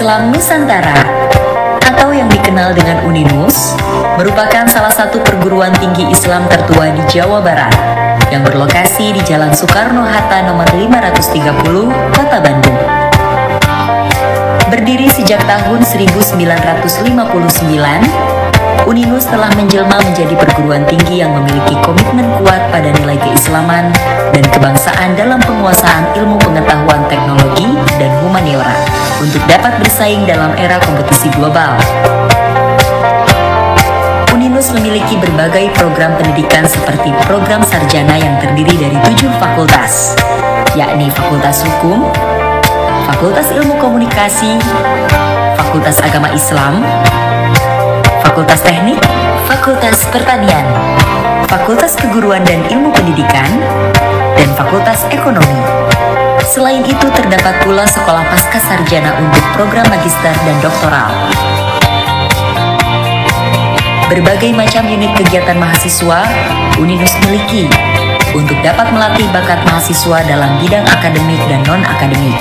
Islam Nusantara atau yang dikenal dengan UNINUS merupakan salah satu perguruan tinggi Islam tertua di Jawa Barat yang berlokasi di Jalan Soekarno-Hatta nomor 530, Kota Bandung. Berdiri sejak tahun 1959, UNINUS telah menjelma menjadi perguruan tinggi yang memiliki komitmen kuat pada nilai keislaman dan kebangsaan dalam penguasaan ilmu pengetahuan teknologi dan humaniora untuk dapat bersaing dalam era kompetisi global. UNINUS memiliki berbagai program pendidikan seperti program sarjana yang terdiri dari 7 fakultas, yakni Fakultas Hukum, Fakultas Ilmu Komunikasi, Fakultas Agama Islam, Fakultas Teknik, Fakultas Pertanian, Fakultas Keguruan dan Ilmu Pendidikan, dan Fakultas Ekonomi. Selain itu terdapat pula sekolah pasca sarjana untuk program magister dan doktoral. Berbagai macam unit kegiatan mahasiswa UNINUS miliki untuk dapat melatih bakat mahasiswa dalam bidang akademik dan non-akademik.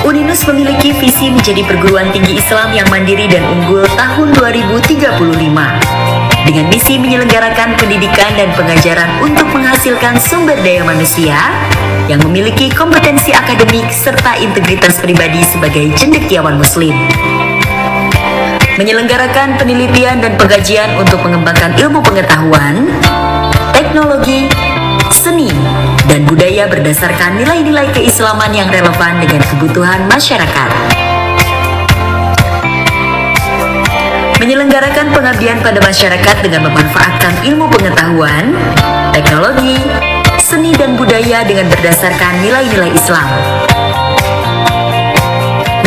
UNINUS memiliki visi menjadi perguruan tinggi Islam yang mandiri dan unggul tahun 2035 dengan misi menyelenggarakan pendidikan dan pengajaran untuk menghasilkan sumber daya manusia yang memiliki kompetensi akademik serta integritas pribadi sebagai cendekiawan muslim. Menyelenggarakan penelitian dan pengkajian untuk mengembangkan ilmu pengetahuan, teknologi, seni, dan budaya berdasarkan nilai-nilai keislaman yang relevan dengan kebutuhan masyarakat. Menyelenggarakan pengabdian pada masyarakat dengan memanfaatkan ilmu pengetahuan, teknologi, seni dan budaya dengan berdasarkan nilai-nilai Islam.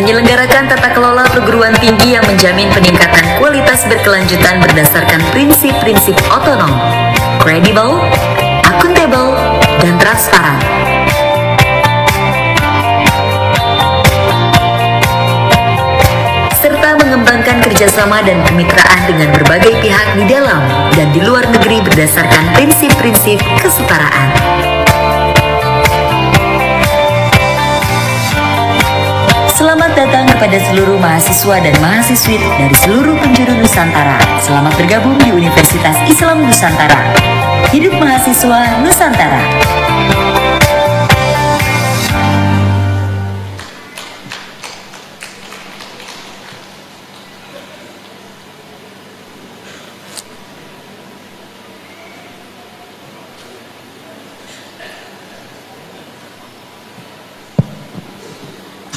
Menyelenggarakan tata kelola perguruan tinggi yang menjamin peningkatan kualitas berkelanjutan berdasarkan prinsip-prinsip otonom, kredibel, akuntabel, dan transparan. Serta mengembangkan kerjasama dan kemitraan dengan berbagai pihak di dalam dan di luar negeri berdasarkan prinsip-prinsip kesetaraan. Selamat datang kepada seluruh mahasiswa dan mahasiswi dari seluruh penjuru Nusantara. Selamat bergabung di Universitas Islam Nusantara. Hidup mahasiswa Nusantara.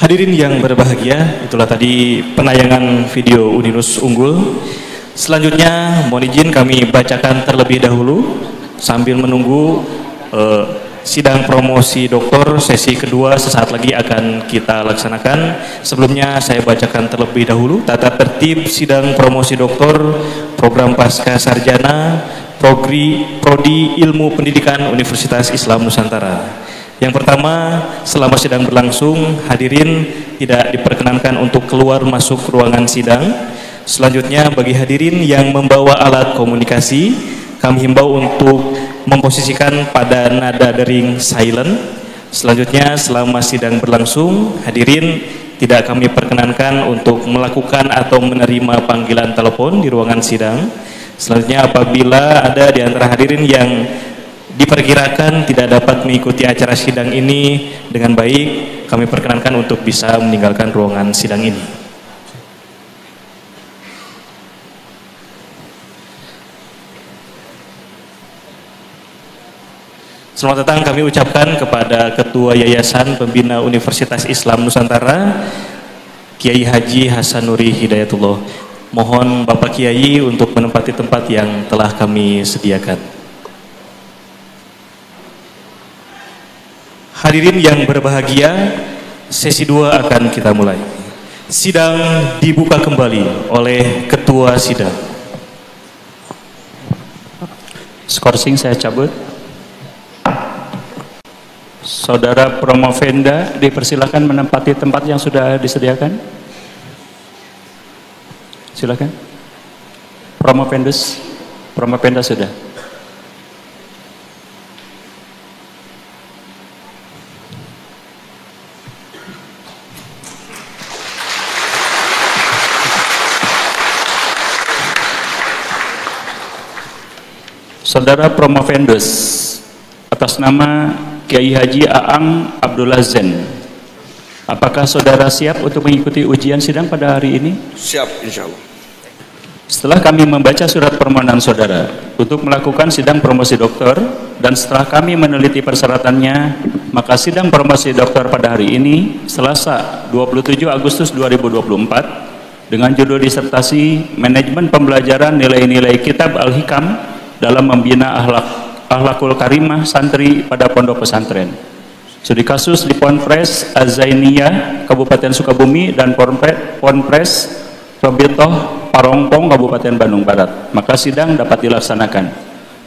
Hadirin yang berbahagia, itulah tadi penayangan video UNINUS Unggul. Selanjutnya mohon izin kami bacakan terlebih dahulu sambil menunggu sidang promosi doktor sesi kedua sesaat lagi akan kita laksanakan. Sebelumnya saya bacakan terlebih dahulu tata tertib sidang promosi doktor program pasca sarjana Prodi Ilmu Pendidikan Universitas Islam Nusantara. Yang pertama, selama sidang berlangsung, hadirin tidak diperkenankan untuk keluar masuk ruangan sidang. Selanjutnya, bagi hadirin yang membawa alat komunikasi, kami himbau untuk memposisikan pada nada dering silent. Selanjutnya, selama sidang berlangsung, hadirin tidak kami perkenankan untuk melakukan atau menerima panggilan telepon di ruangan sidang. Selanjutnya, apabila ada di antara hadirin yang diperkirakan tidak dapat mengikuti acara sidang ini dengan baik, kami perkenankan untuk bisa meninggalkan ruangan sidang ini. Selamat datang kami ucapkan kepada Ketua Yayasan Pembina Universitas Islam Nusantara, Kiai Haji Hasanuri Hidayatullah. Mohon Bapak Kiai untuk menempati tempat yang telah kami sediakan. Hadirin yang berbahagia, sesi 2 akan kita mulai. Sidang dibuka kembali oleh Ketua Sidang. Skorsing saya cabut. Saudara Promovenda dipersilakan menempati tempat yang sudah disediakan. Silakan. Promovenda sudah. Saudara Promovendus atas nama Kiai Haji Aang Abdullah Zen. Apakah saudara siap untuk mengikuti ujian sidang pada hari ini? Siap, insya Allah. Setelah kami membaca surat permohonan saudara untuk melakukan sidang promosi doktor, dan setelah kami meneliti persyaratannya, maka sidang promosi doktor pada hari ini, Selasa 27 Agustus 2024, dengan judul disertasi Manajemen Pembelajaran Nilai-Nilai Kitab Al-Hikam dalam Membina Akhlakul Karimah Santri pada Pondok Pesantren. Studi kasus di Ponpes Az-Zainiyah Kabupaten Sukabumi dan Ponpes Robitoh Parongpong Kabupaten Bandung Barat. Maka sidang dapat dilaksanakan.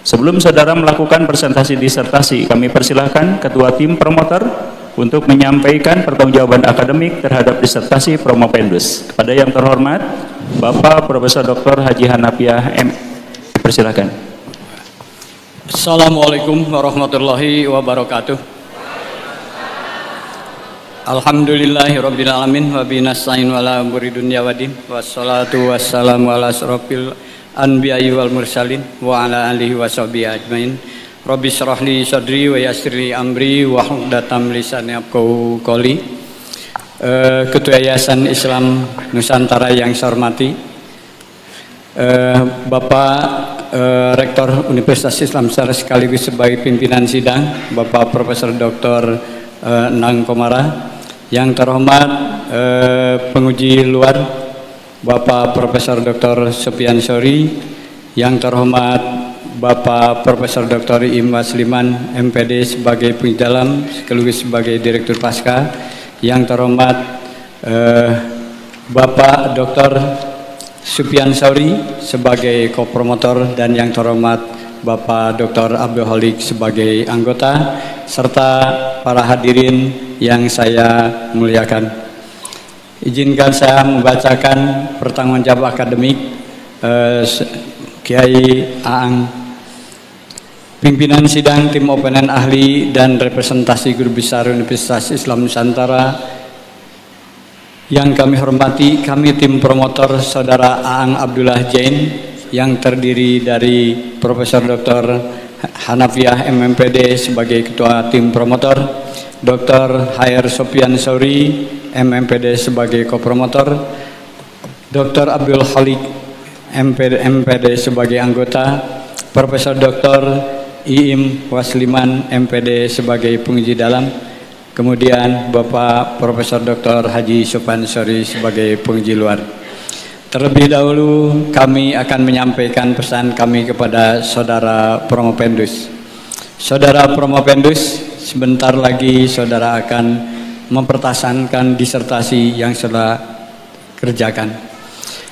Sebelum saudara melakukan presentasi disertasi, kami persilahkan Ketua Tim Promotor untuk menyampaikan pertanggungjawaban akademik terhadap disertasi Promovendus. Kepada yang terhormat Bapak Profesor Dr. Haji Hanafiah M. Persilahkan. Assalamualaikum warahmatullahi wabarakatuh. Alhamdulillahirabbil alamin wa binasta'in wala umuri dunya waddin wassalatu wassalamu ala asrofil anbiya'i wal mursalin wa ala alihi washabihi ajmain. Rabbi shrah li sadri wa yassir li amri wa hlul lisani yafqahu qouli. Ketua Yayasan Islam Nusantara yang saya hormati, Bapak Rektor Universitas Islam Nusantara sekaligus sebagai pimpinan sidang, Bapak Profesor Dr. Nang Komara, yang terhormat penguji luar Bapak Profesor Dr. Sufyan Sori, yang terhormat Bapak Profesor Dr. Im Wasliman MPD sebagai penguji dalam sekaligus sebagai Direktur Pasca, yang terhormat Bapak Dr. Sufyan Sori sebagai kopromotor, dan yang terhormat Bapak Dr. Abdul Halik sebagai anggota, serta para hadirin yang saya muliakan. Izinkan saya membacakan pertanggungjawaban akademik Kiai Aang, pimpinan sidang tim openen ahli dan representasi Guru Besar Universitas Islam Nusantara. Yang kami hormati, kami tim promotor Saudara Aang Abdullah Jain, yang terdiri dari Profesor Dr. Hanafiah MMPD sebagai Ketua Tim Promotor, Dr. Hair Sofyan Sauri MMPD sebagai Kopromotor, Dr. Abdul Halik MPD sebagai anggota, Profesor Dr. Iim Wasliman MPD sebagai penguji dalam, kemudian Bapak Profesor Dr. Haji Sufyan Sauri sebagai penguji luar. Terlebih dahulu kami akan menyampaikan pesan kami kepada Saudara Promovendus. Saudara Promovendus, sebentar lagi saudara akan mempertahankan disertasi yang sudah kerjakan.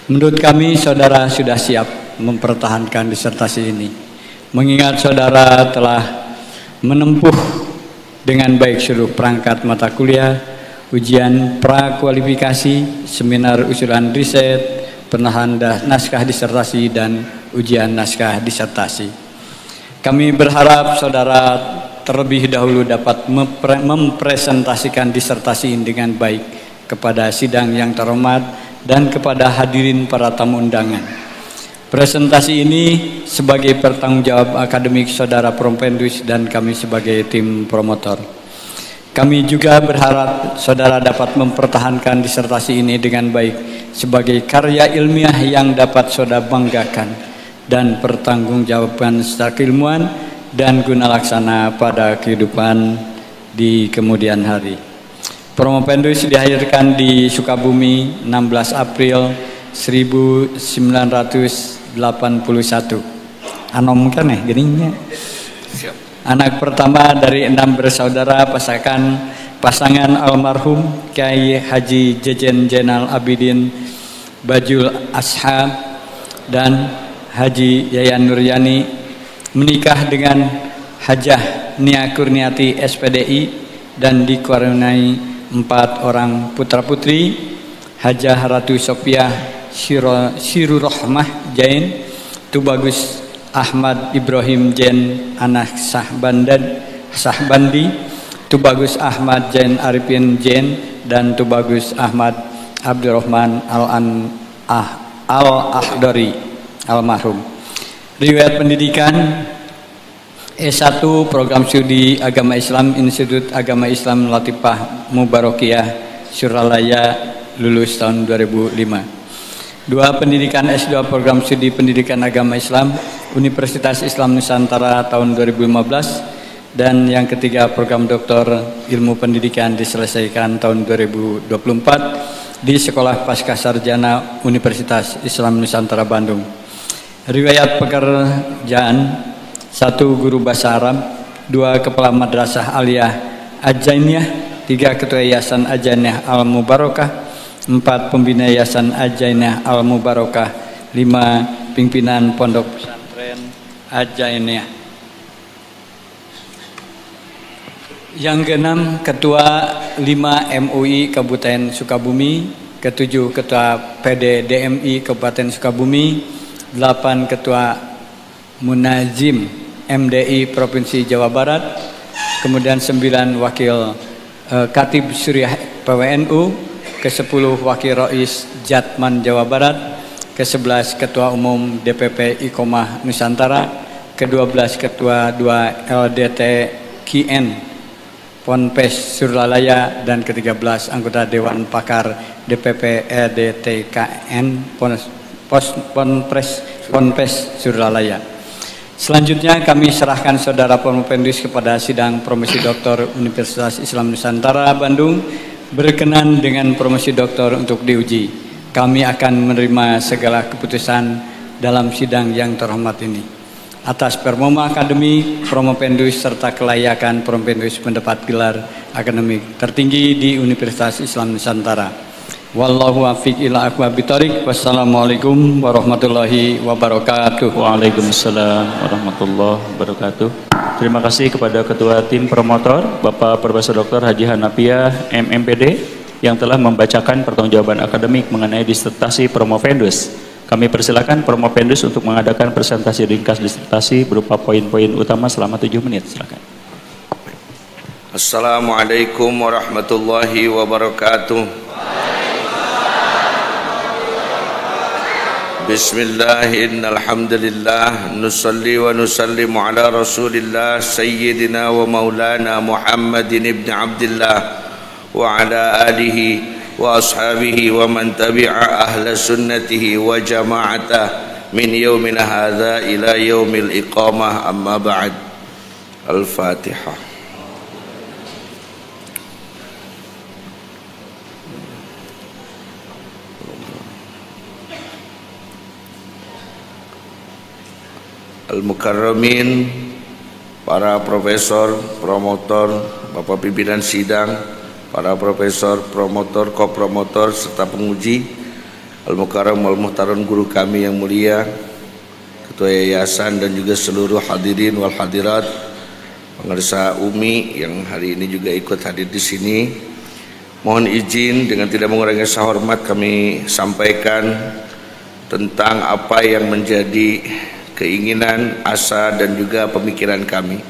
Menurut kami saudara sudah siap mempertahankan disertasi ini, mengingat saudara telah menempuh dengan baik seluruh perangkat mata kuliah, ujian prakualifikasi, seminar usulan riset, penahan naskah disertasi, dan ujian naskah disertasi. Kami berharap saudara terlebih dahulu dapat mempresentasikan disertasi ini dengan baik kepada sidang yang terhormat dan kepada hadirin para tamu undangan. Presentasi ini sebagai pertanggungjawab akademik saudara Promovendus dan kami sebagai tim promotor. Kami juga berharap saudara dapat mempertahankan disertasi ini dengan baik sebagai karya ilmiah yang dapat saudara banggakan dan pertanggungjawaban secara keilmuan dan guna laksana pada kehidupan di kemudian hari. Promovendus dilahirkan di Sukabumi 16 April 1981. Anom kan geningnya. Anak pertama dari 6 bersaudara, pasangan almarhum Kiai Haji Jejen Jenal Abidin Bajul Ashab dan Haji Yayan Nuryani, menikah dengan Hajah Nia Kurniati SPDI dan dikaruniai 4 orang putra putri, Hajah Ratu Sofiah Sirurahmah Jain, Tubagus Ahmad Ibrahim Jain Anak Sahbandi, Tubagus Ahmad Jain Arifin Jain, dan Tubagus Ahmad Abdurrahman Al-Ahdari almarhum. Riwayat pendidikan S1 Program Studi Agama Islam Institut Agama Islam Latifah Mubarokiyah Suralaya, lulus tahun 2005. 2 Pendidikan S2 Program Studi Pendidikan Agama Islam Universitas Islam Nusantara tahun 2015, dan yang ketiga Program Doktor Ilmu Pendidikan diselesaikan tahun 2024 di Sekolah Pascasarjana Universitas Islam Nusantara Bandung. Riwayat pekerjaan: 1 Guru Bahasa Arab, 2 Kepala Madrasah Aliyah Ajainiyah, 3 Ketua Yayasan Ajainiyah Al-Mubarakah, 4 Pembina Yayasan Ajainiyah Al-Mubarakah, 5 Pimpinan Pondok Pesantren Ajainiyah. Yang ke-6 Ketua 5 MUI Kabupaten Sukabumi, ke-7 Ketua PD DMI Kabupaten Sukabumi, 8 Ketua Munazim MDI Provinsi Jawa Barat, kemudian 9 Wakil Katib Suriah PWNU, ke-10 Wakil Rois Jatman Jawa Barat, ke-11 Ketua Umum DPP Iqomah Nusantara, ke-12 Ketua 2 LDT KN Ponpes Suralaya, dan ke-13 anggota Dewan Pakar DPP EDTKN Ponpes Suralaya. Selanjutnya kami serahkan Saudara Promopendus kepada sidang promosi doktor Universitas Islam Nusantara Bandung berkenan dengan promosi doktor untuk diuji. Kami akan menerima segala keputusan dalam sidang yang terhormat ini. Atas Permoma Akademi, Promopendus serta kelayakan Promopendus mendapat gelar akademik tertinggi di Universitas Islam Nusantara. Wallahu a'fiq ila aqwamit thoriq. Wassalamualaikum warahmatullahi wabarakatuh. Waalaikumsalam warahmatullahi wabarakatuh. Terima kasih kepada Ketua Tim Promotor Bapak Profesor Dr. Haji Hanafiah MMPD yang telah membacakan pertanggungjawaban akademik mengenai disertasi Promopendus. Kami persilakan Promopendus untuk mengadakan presentasi ringkas disertasi berupa poin-poin utama selama 7 menit. Silakan. Assalamualaikum warahmatullahi wabarakatuh. Bismillahirrahmanirrahim. Nusalli wa nusallimu ala Rasulillah Sayyidina wa Maulana Muhammadin ibn Abdillah wa ala alihi wa ashabihi wa man tabi'a ahla sunnatihi wa jama'atah min yaumina hadha ila yaumil iqamah, amma ba'd. Al-Fatihah. Al-Mukarramin, para profesor, promotor, Bapak pimpinan sidang, para profesor, promotor, kopromotor, serta penguji, Al-Mukarram wal-Muhtaram, guru kami yang mulia, Ketua Yayasan, dan juga seluruh hadirin wal hadirat, pengarsa UMI yang hari ini juga ikut hadir di sini. Mohon izin dengan tidak mengurangi rasa hormat kami sampaikan tentang apa yang menjadi keinginan, asa, dan juga pemikiran kami.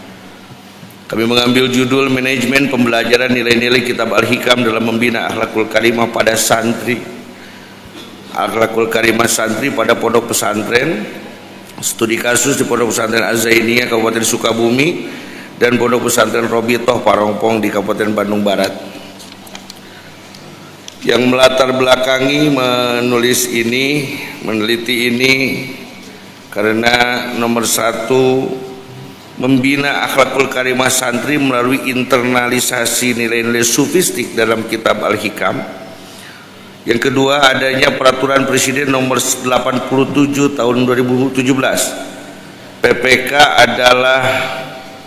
Kami mengambil judul Manajemen Pembelajaran Nilai-Nilai Kitab Al-Hikam dalam Membina Akhlakul Karimah pada Santri. Akhlakul Karimah Santri pada Pondok Pesantren, studi kasus di Pondok Pesantren Az-Zainiyah Kabupaten Sukabumi dan Pondok Pesantren Robitoh Parongpong di Kabupaten Bandung Barat. Yang melatar belakangi menulis ini, meneliti ini, karena nomor 1, membina akhlakul karimah santri melalui internalisasi nilai-nilai sufistik dalam kitab Al-Hikam. Yang kedua, adanya peraturan Presiden nomor 87 tahun 2017. PPK adalah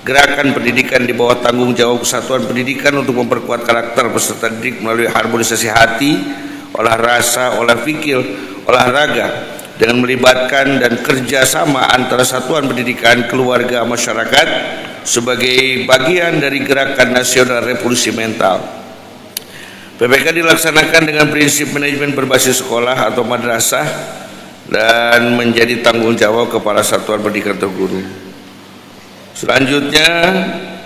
gerakan pendidikan di bawah tanggung jawab Kesatuan Pendidikan untuk memperkuat karakter peserta didik melalui harmonisasi hati, olah rasa, olah fikir, olahraga, dengan melibatkan dan kerjasama antara satuan pendidikan, keluarga, masyarakat sebagai bagian dari gerakan nasional revolusi mental. PPK dilaksanakan dengan prinsip manajemen berbasis sekolah atau madrasah dan menjadi tanggung jawab kepala satuan pendidikan atau guru. Selanjutnya,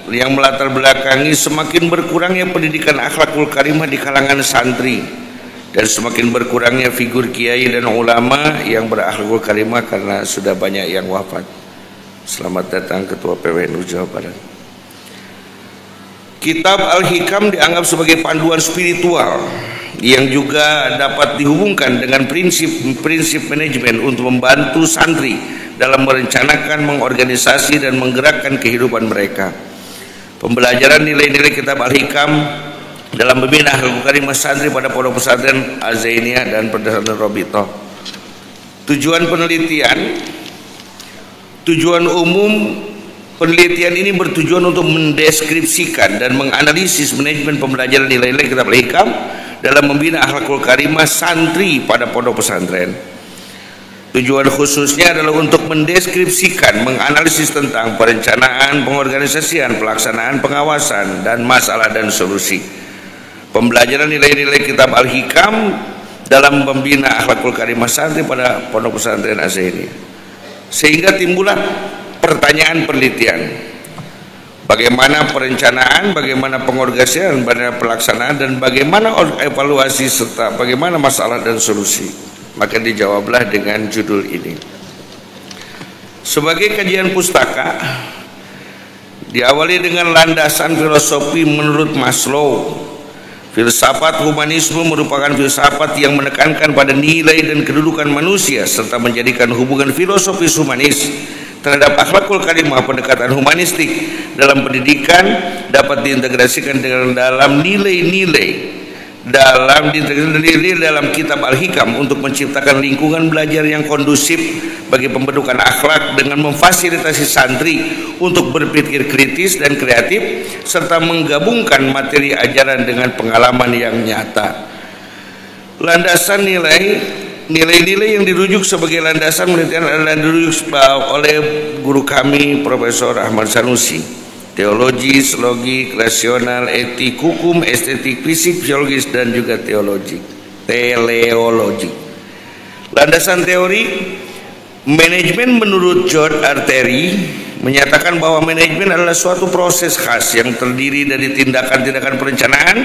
yang melatar belakangi semakin berkurangnya pendidikan akhlakul karimah di kalangan santri dan semakin berkurangnya figur kiai dan ulama yang berakhlakul karimah karena sudah banyak yang wafat. Selamat datang Ketua PWNU Jawa Barat. Kitab Al-Hikam dianggap sebagai panduan spiritual yang juga dapat dihubungkan dengan prinsip-prinsip manajemen untuk membantu santri dalam merencanakan, mengorganisasi, dan menggerakkan kehidupan mereka. Pembelajaran nilai-nilai Kitab Al-Hikam dalam membina akhlakul karimah santri pada pondok pesantren Az-Zainiyah dan pesantren Robitoh. Tujuan umum penelitian ini bertujuan untuk mendeskripsikan dan menganalisis manajemen pembelajaran nilai-nilai Kitab Al-Hikam dalam membina akhlakul karimah santri pada pondok pesantren. Tujuan khususnya adalah untuk mendeskripsikan, menganalisis tentang perencanaan, pengorganisasian, pelaksanaan, pengawasan, dan masalah dan solusi. Pembelajaran nilai-nilai Kitab Al-Hikam dalam membina akhlakul karimah santri pada pondok pesantren Az-Zainiyah. Sehingga timbullah pertanyaan penelitian, bagaimana perencanaan, bagaimana pengorganisasian, bagaimana pelaksanaan, dan bagaimana evaluasi serta bagaimana masalah dan solusi. Maka dijawablah dengan judul ini. Sebagai kajian pustaka, diawali dengan landasan filosofi menurut Maslow. Filsafat humanisme merupakan filsafat yang menekankan pada nilai dan kedudukan manusia serta menjadikan hubungan filosofis humanis terhadap akhlakul karimah, pendekatan humanistik dalam pendidikan dapat diintegrasikan dengan dalam nilai-nilai dalam Kitab Al-Hikam untuk menciptakan lingkungan belajar yang kondusif bagi pembentukan akhlak dengan memfasilitasi santri untuk berpikir kritis dan kreatif serta menggabungkan materi ajaran dengan pengalaman yang nyata. Landasan nilai-nilai yang dirujuk sebagai landasan penelitian adalah dirujuk oleh guru kami Profesor Ahmad Sanusi. Teologi, psikologi, rasional, etik, hukum, estetik, fisik, biologis, dan juga teleologi. Landasan teori manajemen menurut George R. Terry menyatakan bahwa manajemen adalah suatu proses khas yang terdiri dari tindakan-tindakan perencanaan,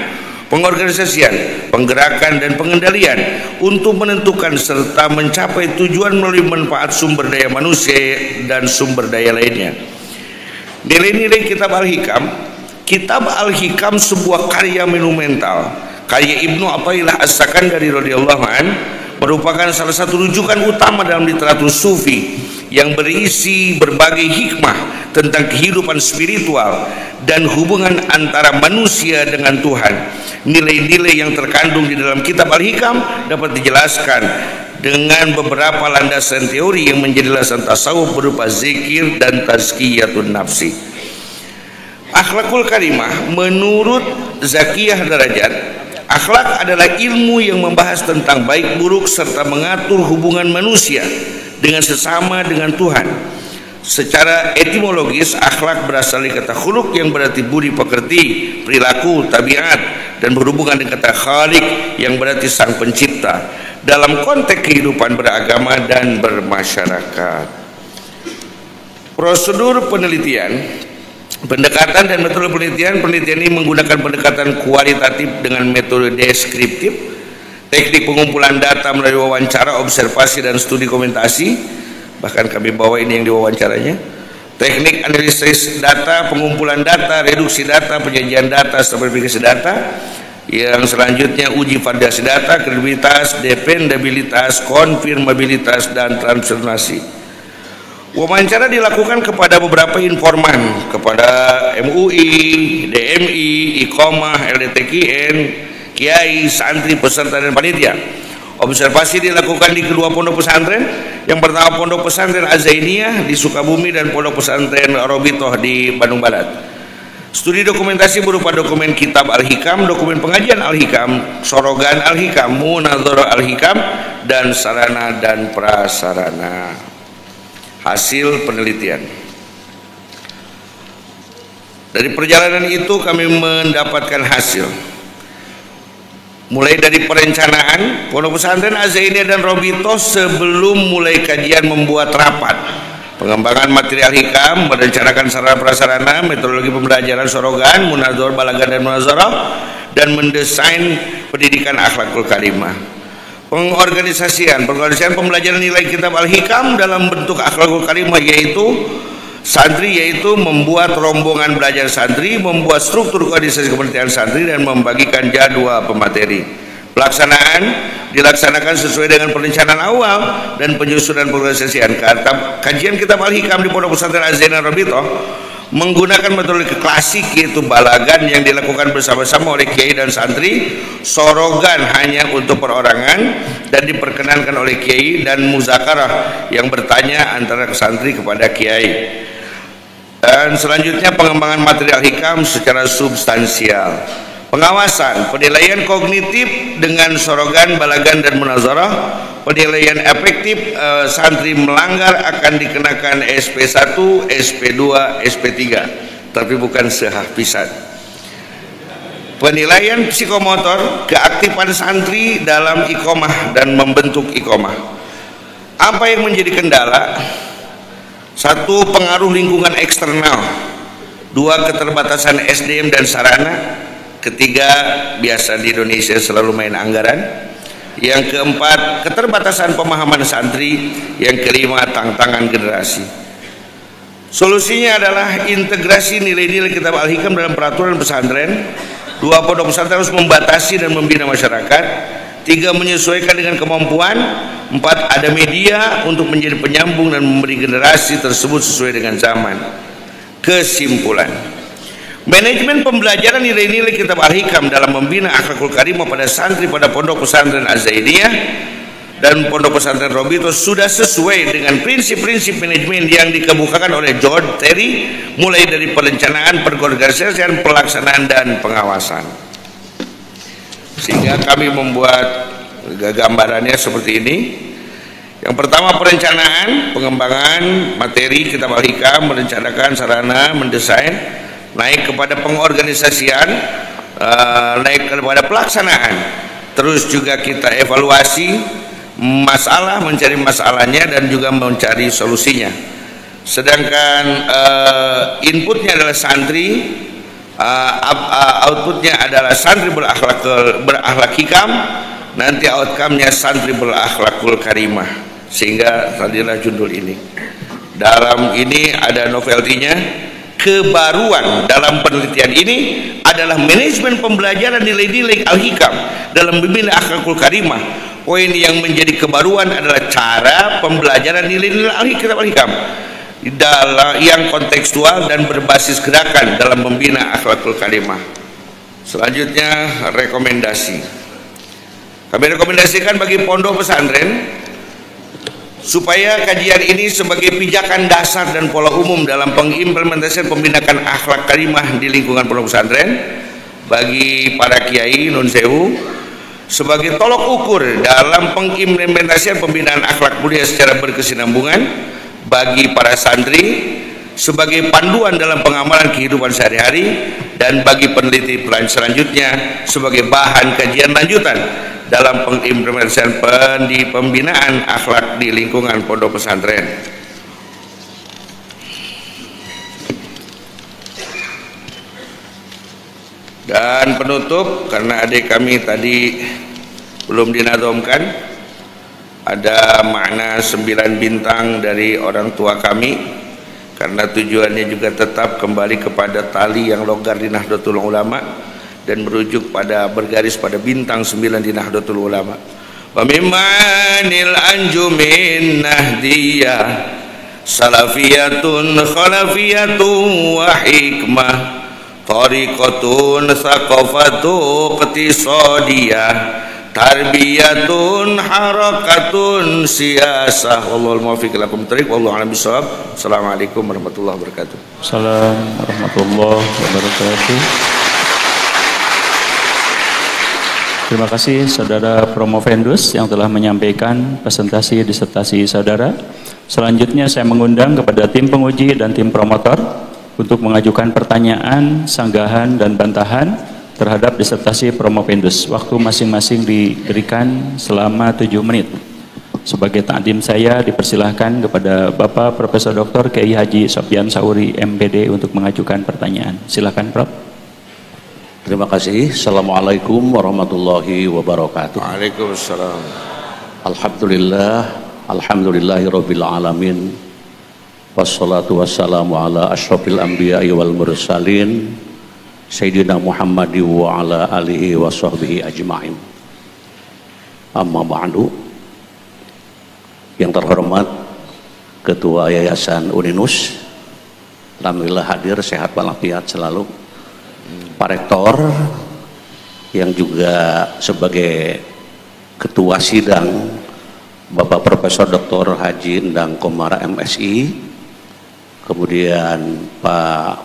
pengorganisasian, penggerakan, dan pengendalian untuk menentukan serta mencapai tujuan melalui manfaat sumber daya manusia dan sumber daya lainnya. Nilai-nilai Kitab Al-Hikam sebuah karya monumental, karya Ibnu Athaillah As-Sakandari radhiyallahu an, merupakan salah satu rujukan utama dalam literatur sufi yang berisi berbagai hikmah tentang kehidupan spiritual dan hubungan antara manusia dengan Tuhan. Nilai-nilai yang terkandung di dalam Kitab Al-Hikam dapat dijelaskan dengan beberapa landasan teori yang menjadi landasan tasawuf berupa zikir dan tazkiyatun nafsi. Akhlakul karimah menurut Zakiyah Darajat, akhlak adalah ilmu yang membahas tentang baik buruk serta mengatur hubungan manusia dengan sesama dengan Tuhan. Secara etimologis, akhlak berasal dari kata khuluq yang berarti budi pekerti, perilaku, tabiat, dan berhubungan dengan kata khaliq yang berarti sang pencipta dalam konteks kehidupan beragama dan bermasyarakat. Prosedur penelitian, pendekatan dan metode penelitian ini menggunakan pendekatan kualitatif dengan metode deskriptif, teknik pengumpulan data melalui wawancara, observasi, dan studi dokumentasi, bahkan kami bawa ini yang diwawancaranya, teknik analisis data, pengumpulan data, reduksi data, penyajian data, verifikasi data. Yang selanjutnya uji validasi data, kredibilitas, dependabilitas, konfirmabilitas, dan transformasi. Wawancara dilakukan kepada beberapa informan, kepada MUI, DMI, Iqomah, LDTKN, kiai, santri, peserta, dan panitia. Observasi dilakukan di kedua pondok pesantren. Yang pertama pondok pesantren Az-Zainiyah di Sukabumi dan pondok pesantren Robitoh di Bandung Barat. Studi dokumentasi berupa dokumen Kitab Al-Hikam, dokumen pengajian Al-Hikam, sorogan Al-Hikam, munadzarah Al-Hikam, dan sarana dan prasarana. Hasil penelitian. Dari perjalanan itu kami mendapatkan hasil. Mulai dari perencanaan, pondok pesantren Az-Zainiyah dan Robitoh sebelum mulai kajian membuat rapat pengembangan material Hikam, merencanakan sarana prasarana, metodologi pembelajaran sorogan, munadzarah, balaghah, dan munazarah, dan mendesain pendidikan akhlakul karimah. Pengorganisasian pembelajaran nilai Kitab Al-Hikam dalam bentuk akhlakul karimah, yaitu santri, yaitu membuat rombongan belajar santri, membuat struktur koordinasi kepentingan santri, dan membagikan jadwal pemateri. Pelaksanaan dilaksanakan sesuai dengan perencanaan awal dan penyusunan pengorganisasian. Kajian kitab Al-Hikam di Pondok Pesantren Az-Zainal Robitoh menggunakan metode klasik, yaitu balagan yang dilakukan bersama-sama oleh kiai dan santri, sorogan hanya untuk perorangan, dan diperkenankan oleh kiai, dan muzakarah yang bertanya antara santri kepada kiai. Dan selanjutnya pengembangan materi Al-Hikam secara substansial. Pengawasan, penilaian kognitif dengan sorogan, balagan, dan munazarah. Penilaian efektif santri melanggar akan dikenakan SP1, SP2, SP3, tapi bukan sehafisan. Penilaian psikomotor, keaktifan santri dalam iqomah dan membentuk iqomah. Apa yang menjadi kendala? 1. Pengaruh lingkungan eksternal. 2. Keterbatasan SDM dan sarana. 3. Biasa di Indonesia selalu main anggaran. Yang keempat, keterbatasan pemahaman santri. Yang kelima, tantangan generasi. Solusinya adalah integrasi nilai-nilai kitab Al-Hikam dalam peraturan pesantren. 2. Pondok pesantren harus membatasi dan membina masyarakat. 3. Menyesuaikan dengan kemampuan. 4. Ada media untuk menjadi penyambung dan memberi generasi tersebut sesuai dengan zaman. Kesimpulan, manajemen pembelajaran nilai-nilai kitab Al-Hikam dalam membina akhlakul karimah pada santri pada Pondok Pesantren Az-Zainiyah dan Pondok Pesantren Robitoh sudah sesuai dengan prinsip-prinsip manajemen yang dikemukakan oleh George Terry, mulai dari perencanaan, pengorganisasian, pelaksanaan, dan pengawasan. Sehingga kami membuat gambarannya seperti ini. Yang pertama, perencanaan, pengembangan materi kitab Al-Hikam, merencanakan sarana, mendesain, naik kepada pengorganisasian, naik kepada pelaksanaan. Terus juga kita evaluasi masalah, mencari masalahnya, dan juga mencari solusinya. Sedangkan inputnya adalah santri, outputnya adalah santri berakhlak hikam, nanti outcome-nya santri berakhlakul karimah. Sehingga tadilah judul ini. Dalam ini ada novelty-nya. Kebaruan dalam penelitian ini adalah manajemen pembelajaran nilai-nilai Al-Hikam dalam membina akhlakul karimah. Poin yang menjadi kebaruan adalah cara pembelajaran nilai-nilai Al-Hikam yang kontekstual dan berbasis gerakan dalam membina akhlakul karimah. Selanjutnya, rekomendasi. Kami rekomendasikan bagi pondok pesantren supaya kajian ini sebagai pijakan dasar dan pola umum dalam pengimplementasian pembinaan akhlak karimah di lingkungan pondok pesantren bagi para kiai nun sewu, sebagai tolok ukur dalam pengimplementasian pembinaan akhlak mulia secara berkesinambungan bagi para santri, sebagai panduan dalam pengamalan kehidupan sehari-hari, dan bagi peneliti selanjutnya sebagai bahan kajian lanjutan dalam pengimplementasian pembinaan akhlak di lingkungan pondok pesantren. Dan penutup, karena adik kami tadi belum dinadomkan, ada makna 9 bintang dari orang tua kami, karena tujuannya juga tetap kembali kepada tali yang longgar di Nahdlatul Ulama dan merujuk pada bergaris pada bintang 9 di Nahdlatul Ulama. Wa mimmanil anjumin nahdiyah salafiyatun khalafiyatun wa hikmah tariqatun thaqafatu iqtisadiyah tarbiyatun harakatun siyasah. Wallahul muwaffiq ila aqwamit thoriq, wallahu a'lam bishawab. Assalamualaikum warahmatullahi wabarakatuh. Assalamualaikum warahmatullahi wabarakatuh. Terima kasih Saudara Promovendus yang telah menyampaikan presentasi disertasi saudara. Selanjutnya saya mengundang kepada tim penguji dan tim promotor untuk mengajukan pertanyaan, sanggahan, dan bantahan terhadap disertasi Promovendus. Waktu masing-masing diberikan selama 7 menit. Sebagai takdim saya dipersilahkan kepada Bapak Profesor Dr. Kiai Haji Sofyan Sauri MPD untuk mengajukan pertanyaan. Silakan Prof. Terima kasih. Assalamualaikum warahmatullahi wabarakatuh. Waalaikumsalam. Alhamdulillah, alhamdulillahirabbil alamin. Wassalatu wassalamu ala asyrafil anbiya'i wal mursalin Sayyidina Muhammad wa ala alihi wa sahbihi ajma'in. Amma ba'du. Yang terhormat Ketua Yayasan Uninus, alhamdulillah hadir sehat walafiat selalu. Pak Rektor yang juga sebagai Ketua Sidang Bapak Profesor Dr. Haji Endang Komara MSI, kemudian Pak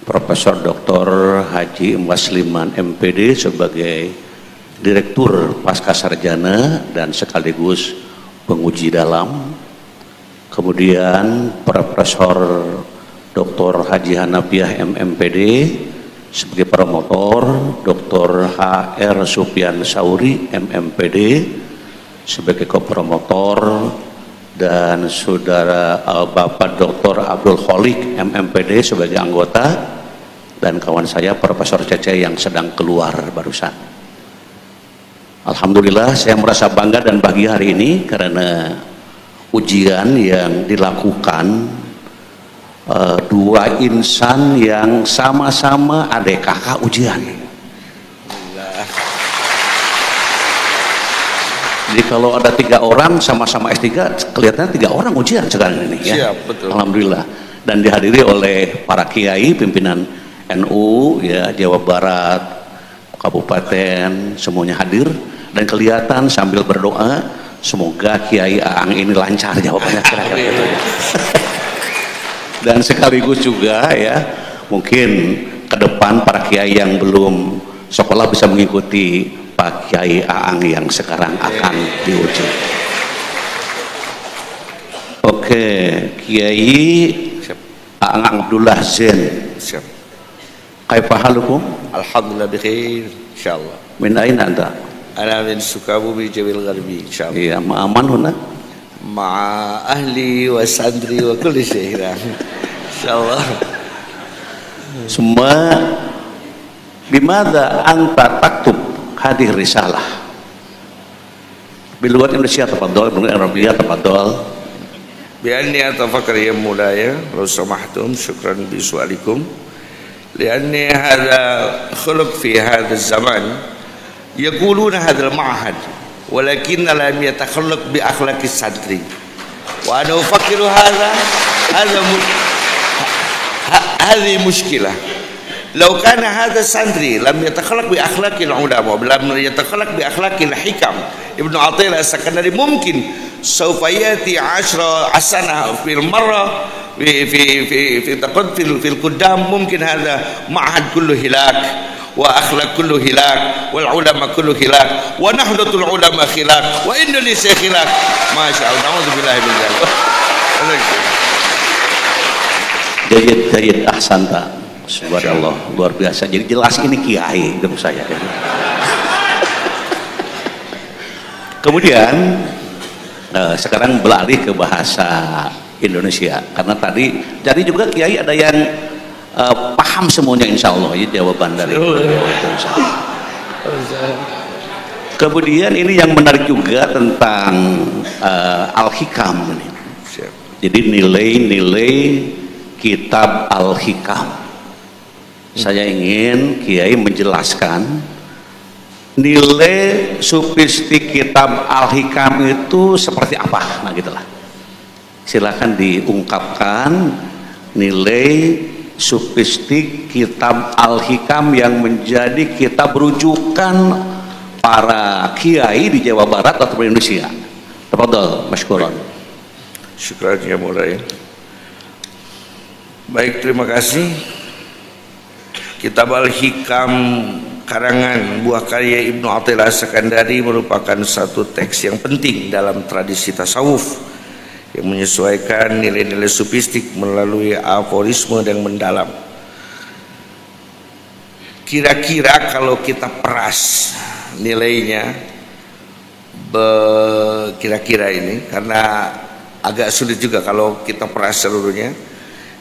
Profesor Dr. Haji Wasliman MPD sebagai Direktur Pasca Sarjana dan sekaligus penguji dalam, kemudian Profesor Dr. Haji Hanafiah MMPD sebagai promotor, Dr. HR Sufyan Sauri MMPD sebagai kopromotor, dan saudara Bapak Dr. Abdul Kholik MMPD sebagai anggota, dan kawan saya Profesor Cece yang sedang keluar barusan. Alhamdulillah saya merasa bangga dan bahagia hari ini karena ujian yang dilakukan dua insan yang sama-sama adik kakak ujian. Jadi kalau ada 3 orang sama-sama S3, kelihatannya 3 orang ujian sekarang ini ya. Siap, betul. Alhamdulillah. Dan dihadiri oleh para kiai, pimpinan NU ya, Jawa Barat, kabupaten, semuanya hadir, dan kelihatan sambil berdoa semoga Kiai Aang ini lancar jawabannya kira-kira gitu ya. Dan sekaligus juga ya, mungkin ke depan para kiai yang belum sekolah bisa mengikuti Pak Kiai Aang yang sekarang akan diuji. Oke, Kiai Aang Abdullah Zain. Siap. Kaifa halukum? Alhamdulillah bikhair, insyaallah. Min aina anta? Ana min Sukabumi Jabil Gharbi, insyaallah. Iya, ma'aman huna? Ma'a ahli wa sandri wa kulli syai'. Insyaallah. Semua bimada anta taktub hadhihi risalah? Bil lughat Indonesia tafadhal, bil Arabiyah tafadhal. Bi anni atafakkar ya mulaya, law samahtum, syukran bi su'alikum. لأن هذا خلق في هذا الزمان يقولون هذا المعهد ولكن لم يتخلق بأخلاق السنتري وأنا أفكر هذه مشكلة. لو كان هذا السنتري لم يتخلق بأخلاق العلماء لم يتخلق بأخلاق الحكم ابن عطية السكندري ممكن سوف يأتي 10 سنة في المرة في القدام ممكن هذا معهد كله هلاك وأخلاق كله هلاك والعلماء كله هلاك ونحدة العلماء خلاك وإندونيسيا خلاك ما شاء الله نعوذ بالله من ذلك. Jayid ahsanta. Subhanallah, luar biasa. Jadi jelas ini kiai menurut saya. Kemudian sekarang beralih ke bahasa Indonesia karena tadi jadi juga kiai ada yang paham semuanya insya Allah ya jawaban dari itu. Kemudian ini yang menarik juga tentang Al-Hikam ini. Jadi nilai-nilai kitab Al-Hikam. Saya ingin kiai menjelaskan nilai sufistik kitab Al-Hikam itu seperti apa, nah gitulah. Silakan diungkapkan nilai sufistik kitab Al-Hikam yang menjadi kitab rujukan para kiai di Jawa Barat atau di Indonesia. Tafadhal, masykuran. Syukran ya mulai. Baik, terima kasih. Kitab Al-Hikam karangan buah karya Ibnu Athaillah As-Sakandari merupakan satu teks yang penting dalam tradisi tasawuf yang menyesuaikan nilai-nilai sufistik melalui aforisme yang mendalam. Kira-kira kalau kita peras nilainya kira-kira ini, karena agak sulit juga kalau kita peras seluruhnya.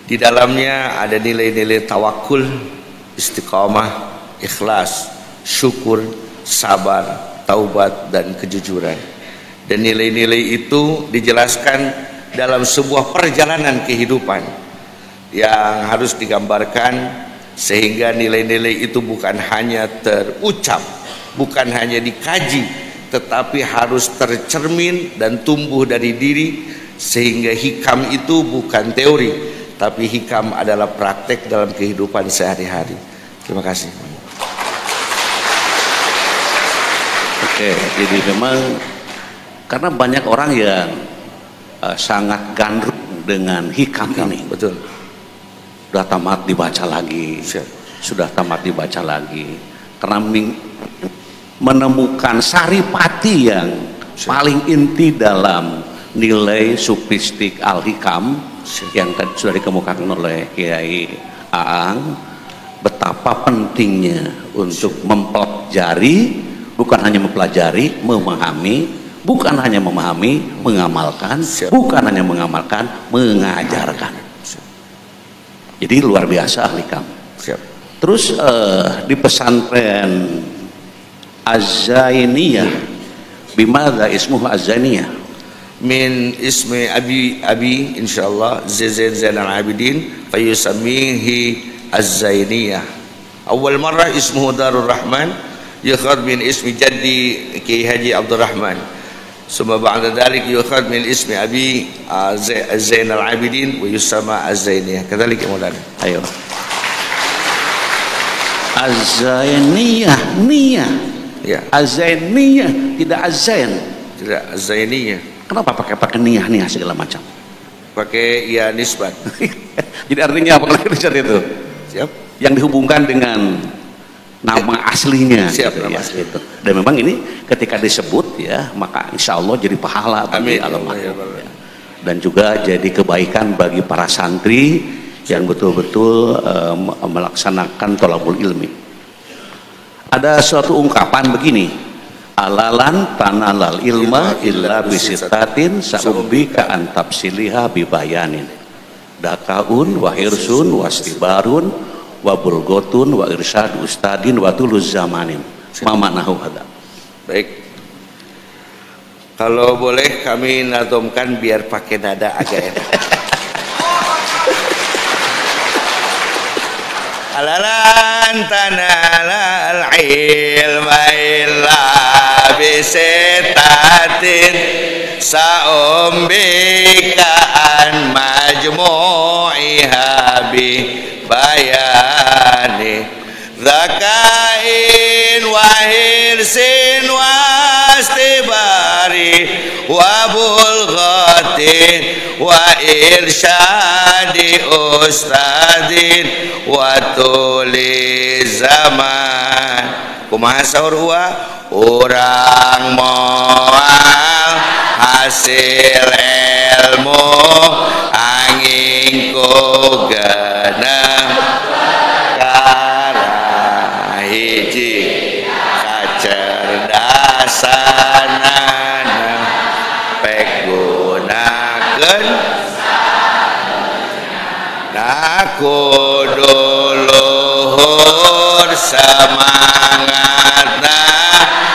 Di dalamnya ada nilai-nilai tawakul, istiqamah, ikhlas, syukur, sabar, taubat, dan kejujuran. Dan nilai-nilai itu dijelaskan dalam sebuah perjalanan kehidupan yang harus digambarkan, sehingga nilai-nilai itu bukan hanya terucap, bukan hanya dikaji, tetapi harus tercermin dan tumbuh dari diri, sehingga hikam itu bukan teori, tapi hikam adalah praktek dalam kehidupan sehari-hari. Terima kasih. Oke, jadi memang karena banyak orang yang sangat gandrung dengan hikam ini. Betul. Sudah tamat dibaca lagi, sudah tamat dibaca lagi, karena menemukan saripati yang paling inti dalam nilai sufistik al-hikam yang tadi sudah dikemukakan oleh Kiai Aang, betapa pentingnya untuk mempelajari, bukan hanya mempelajari, memahami, bukan hanya memahami, mengamalkan, bukan hanya mengamalkan, mengajarkan. Jadi luar biasa ahli kam. Terus di pesantren Az-Zainiyah, bimadza ismuhu Az-Zainiyah? Min ismi abi insyaallah Zainal Abidin fayusammihi Az-Zainiyah. Awal marrah ismuhu Darur Rahman, yukhad min ismi jaddi Kiai Haji Abdul Rahman. Summa ba'da dhalik yukhad min ismi abi Zainal Abidin wa yusama Az-Zainiyah. Kadzalik ya Maulana. Ayo. Az-Zainiyah, niyah. Ya. Az-Zainiyah, tidak Az-Zain. Tidak Az-Zainiyah. Kenapa pakai niyah segala macam? Pakai ya nisbat. Jadi artinya apa lagi itu? Siap. Yang dihubungkan dengan nama aslinya. Siap, gitu, nama ya, asli. gitu. Dan memang ini ketika disebut ya, maka insya Allah jadi pahala bagi almarhum. Ya. Dan juga jadi kebaikan bagi para santri yang betul-betul melaksanakan thalabul ilmi. Ada suatu ungkapan begini, alalan tanalal ilma illa bisitatin sa'ubbika antabsiliha bibayanin dakaun wa hirsun wa stibarun wa bulgotun wa irsyad ustadin wa tuluz zamanin. Mama nahu hada. Baik. Kalau boleh kami nazomkan biar pakai nada agak enak. Alalan tanalal ilma illa bisitatin sa'umbika an majmu'iha bi bayani zakain wa hirsin wa astibari wa bulghatin wa irsyadi ustadin wa tuli zaman. Kumaha saur urang moal hasil ilmu angin ku genep karena hiji kacerdasanana pek gunakeun kudu luhur semangatna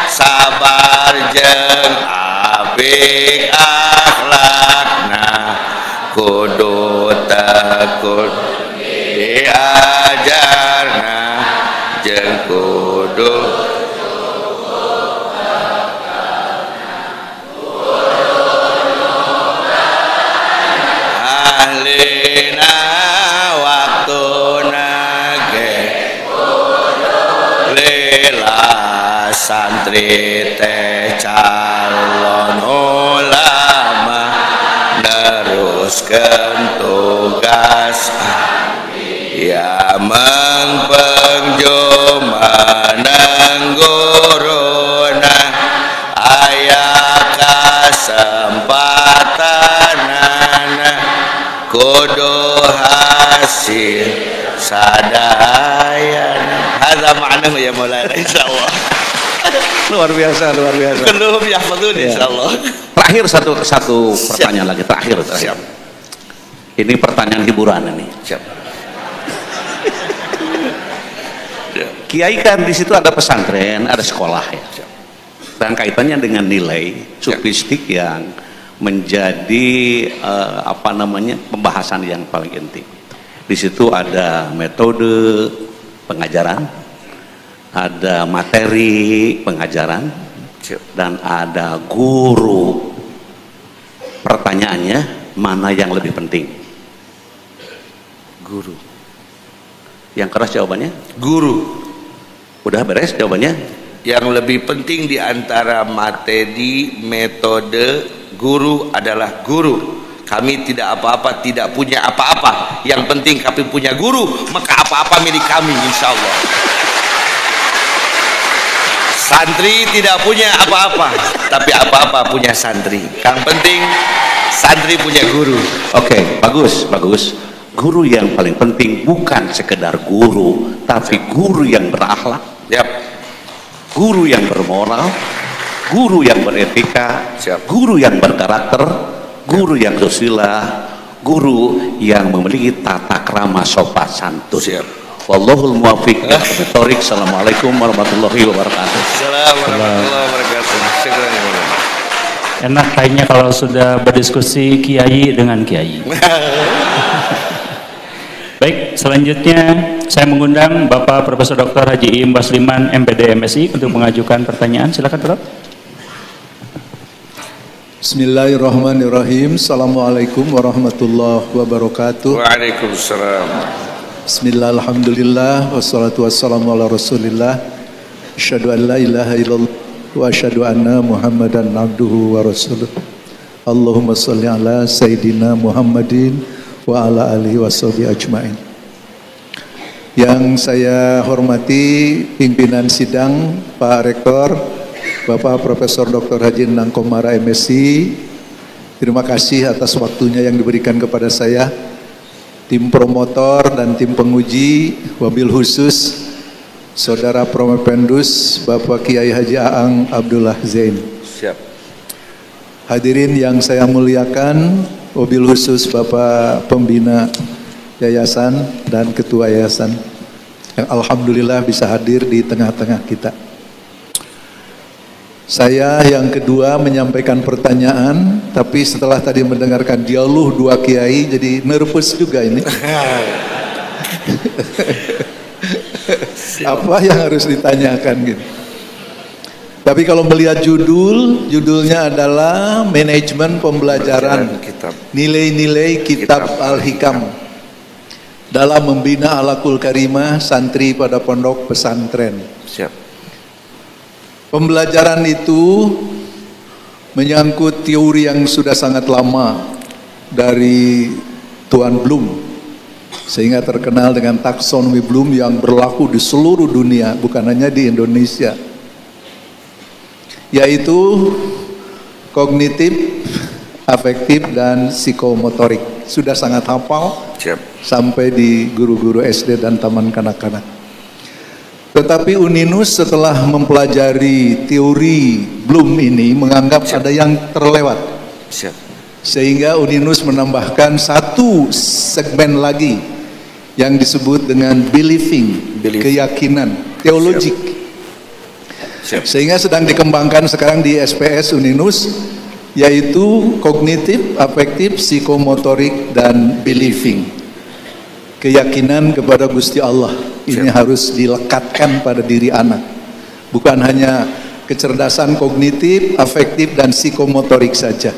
sabar jeung apik akhlakna kudu tekun diajarna jeung kudu ahlina waktuna ge lila santri teh calon ulama neruskeun tugas ya mengpeng jumaneng guruna aya kasempatanana kudu hasil sadayana. Hadza ma'nahu ya Maulana insyaallah. Luar biasa, luar biasa. Kulluhum yahfadzun insyaallah. Terakhir satu pertanyaan lagi, terakhir. Siap. Ini pertanyaan hiburan ini. Siap. Kiai kan di situ ada pesantren, ada sekolah ya. Dan kaitannya dengan nilai sufistik yang menjadi pembahasan yang paling inti. Di situ ada metode pengajaran, ada materi pengajaran, dan ada guru. Pertanyaannya, mana yang lebih penting? Guru. Yang keras jawabannya? Guru. Udah beres jawabannya? Yang lebih penting di antara materi, metode, guru adalah guru. Kami tidak apa-apa, tidak punya apa-apa. Yang penting kami punya guru, maka apa-apa milik kami, insya Allah. Santri tidak punya apa-apa, tapi apa-apa punya santri. Yang penting santri punya guru. Oke, bagus, bagus. Guru yang paling penting bukan sekedar guru, tapi guru yang berakhlak. Yap. Guru yang bermoral, guru yang beretika, Siap. guru yang berkarakter, guru yang susila, guru yang memiliki tata krama sopan santun. Siap. Wallahul muwaffiq. Assalamualaikum warahmatullahi wabarakatuh. Assalamualaikum warahmatullahi wabarakatuh. Enak kayaknya kalau sudah berdiskusi kiai dengan kiai. Baik, selanjutnya saya mengundang Bapak Profesor Dr. Haji Iim Basliman MPD MSI untuk mengajukan pertanyaan. Silakan, Prof. Bismillahirrahmanirrahim. Assalamualaikum warahmatullahi wabarakatuh. Waalaikumsalam. Bismillah, alhamdulillah, wassalatu wassalamu ala rasulillah. Asyhadu an la ilaha illallah wa asyhadu anna muhammadan abduhu wa rasuluh. Allahumma salli ala sayyidina Muhammadin wa ala alihi wa sahbihi ajma'in. Yang saya hormati pimpinan sidang, Pak Rektor, Bapak Profesor Dr. Haji Endang Komara MSI, terima kasih atas waktunya yang diberikan kepada saya, tim promotor dan tim penguji, wabil khusus Saudara Promopendus Bapak Kiai Haji Aang Abdullah Zain. Siap. Hadirin yang saya muliakan, wabil khusus Bapak Pembina Yayasan dan Ketua Yayasan yang alhamdulillah bisa hadir di tengah-tengah kita. Saya yang kedua menyampaikan pertanyaan, tapi setelah tadi mendengarkan dialog dua kiai jadi nervous juga ini. Apa yang harus ditanyakan gitu. Tapi kalau melihat judulnya adalah manajemen pembelajaran nilai-nilai kitab Al-Hikam dalam membina Akhlakul Karimah santri pada pondok pesantren. Siap. Pembelajaran itu menyangkut teori yang sudah sangat lama dari Tuan Bloom, sehingga terkenal dengan taksonomi Bloom yang berlaku di seluruh dunia, bukan hanya di Indonesia, yaitu kognitif, afektif, dan psikomotorik. Sudah sangat hafal. Siap. Sampai di guru-guru SD dan taman kanak-kanak. Tetapi Uninus setelah mempelajari teori Bloom ini menganggap ada yang terlewat. Siap. Sehingga Uninus menambahkan satu segmen lagi yang disebut dengan believing, keyakinan, teologik. Siap. Sehingga sedang dikembangkan sekarang di SPS Uninus, yaitu kognitif, afektif, psikomotorik, dan believing. Keyakinan kepada Gusti Allah ini harus dilekatkan pada diri anak, bukan hanya kecerdasan kognitif, afektif, dan psikomotorik saja.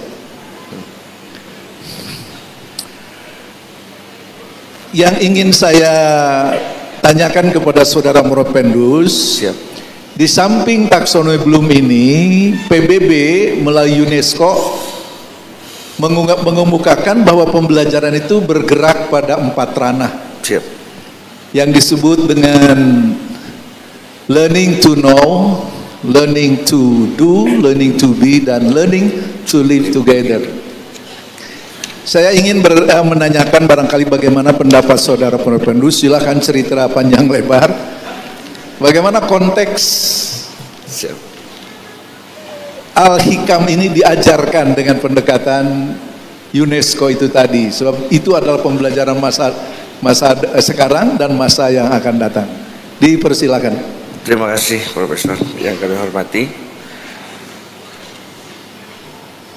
Yang ingin saya tanyakan kepada saudara Moropendus, di samping taksonomi Bloom ini, PBB melalui UNESCO mengemukakan bahwa pembelajaran itu bergerak pada 4 ranah. Siap. Yang disebut dengan learning to know, learning to do, learning to be, dan learning to live together. Saya ingin menanyakan barangkali bagaimana pendapat saudara Pendus. Silakan cerita panjang lebar. Bagaimana konteks Al-Hikam ini diajarkan dengan pendekatan UNESCO itu tadi, sebab itu adalah pembelajaran masa sekarang dan masa yang akan datang. Dipersilakan. Terima kasih Profesor yang kami hormati.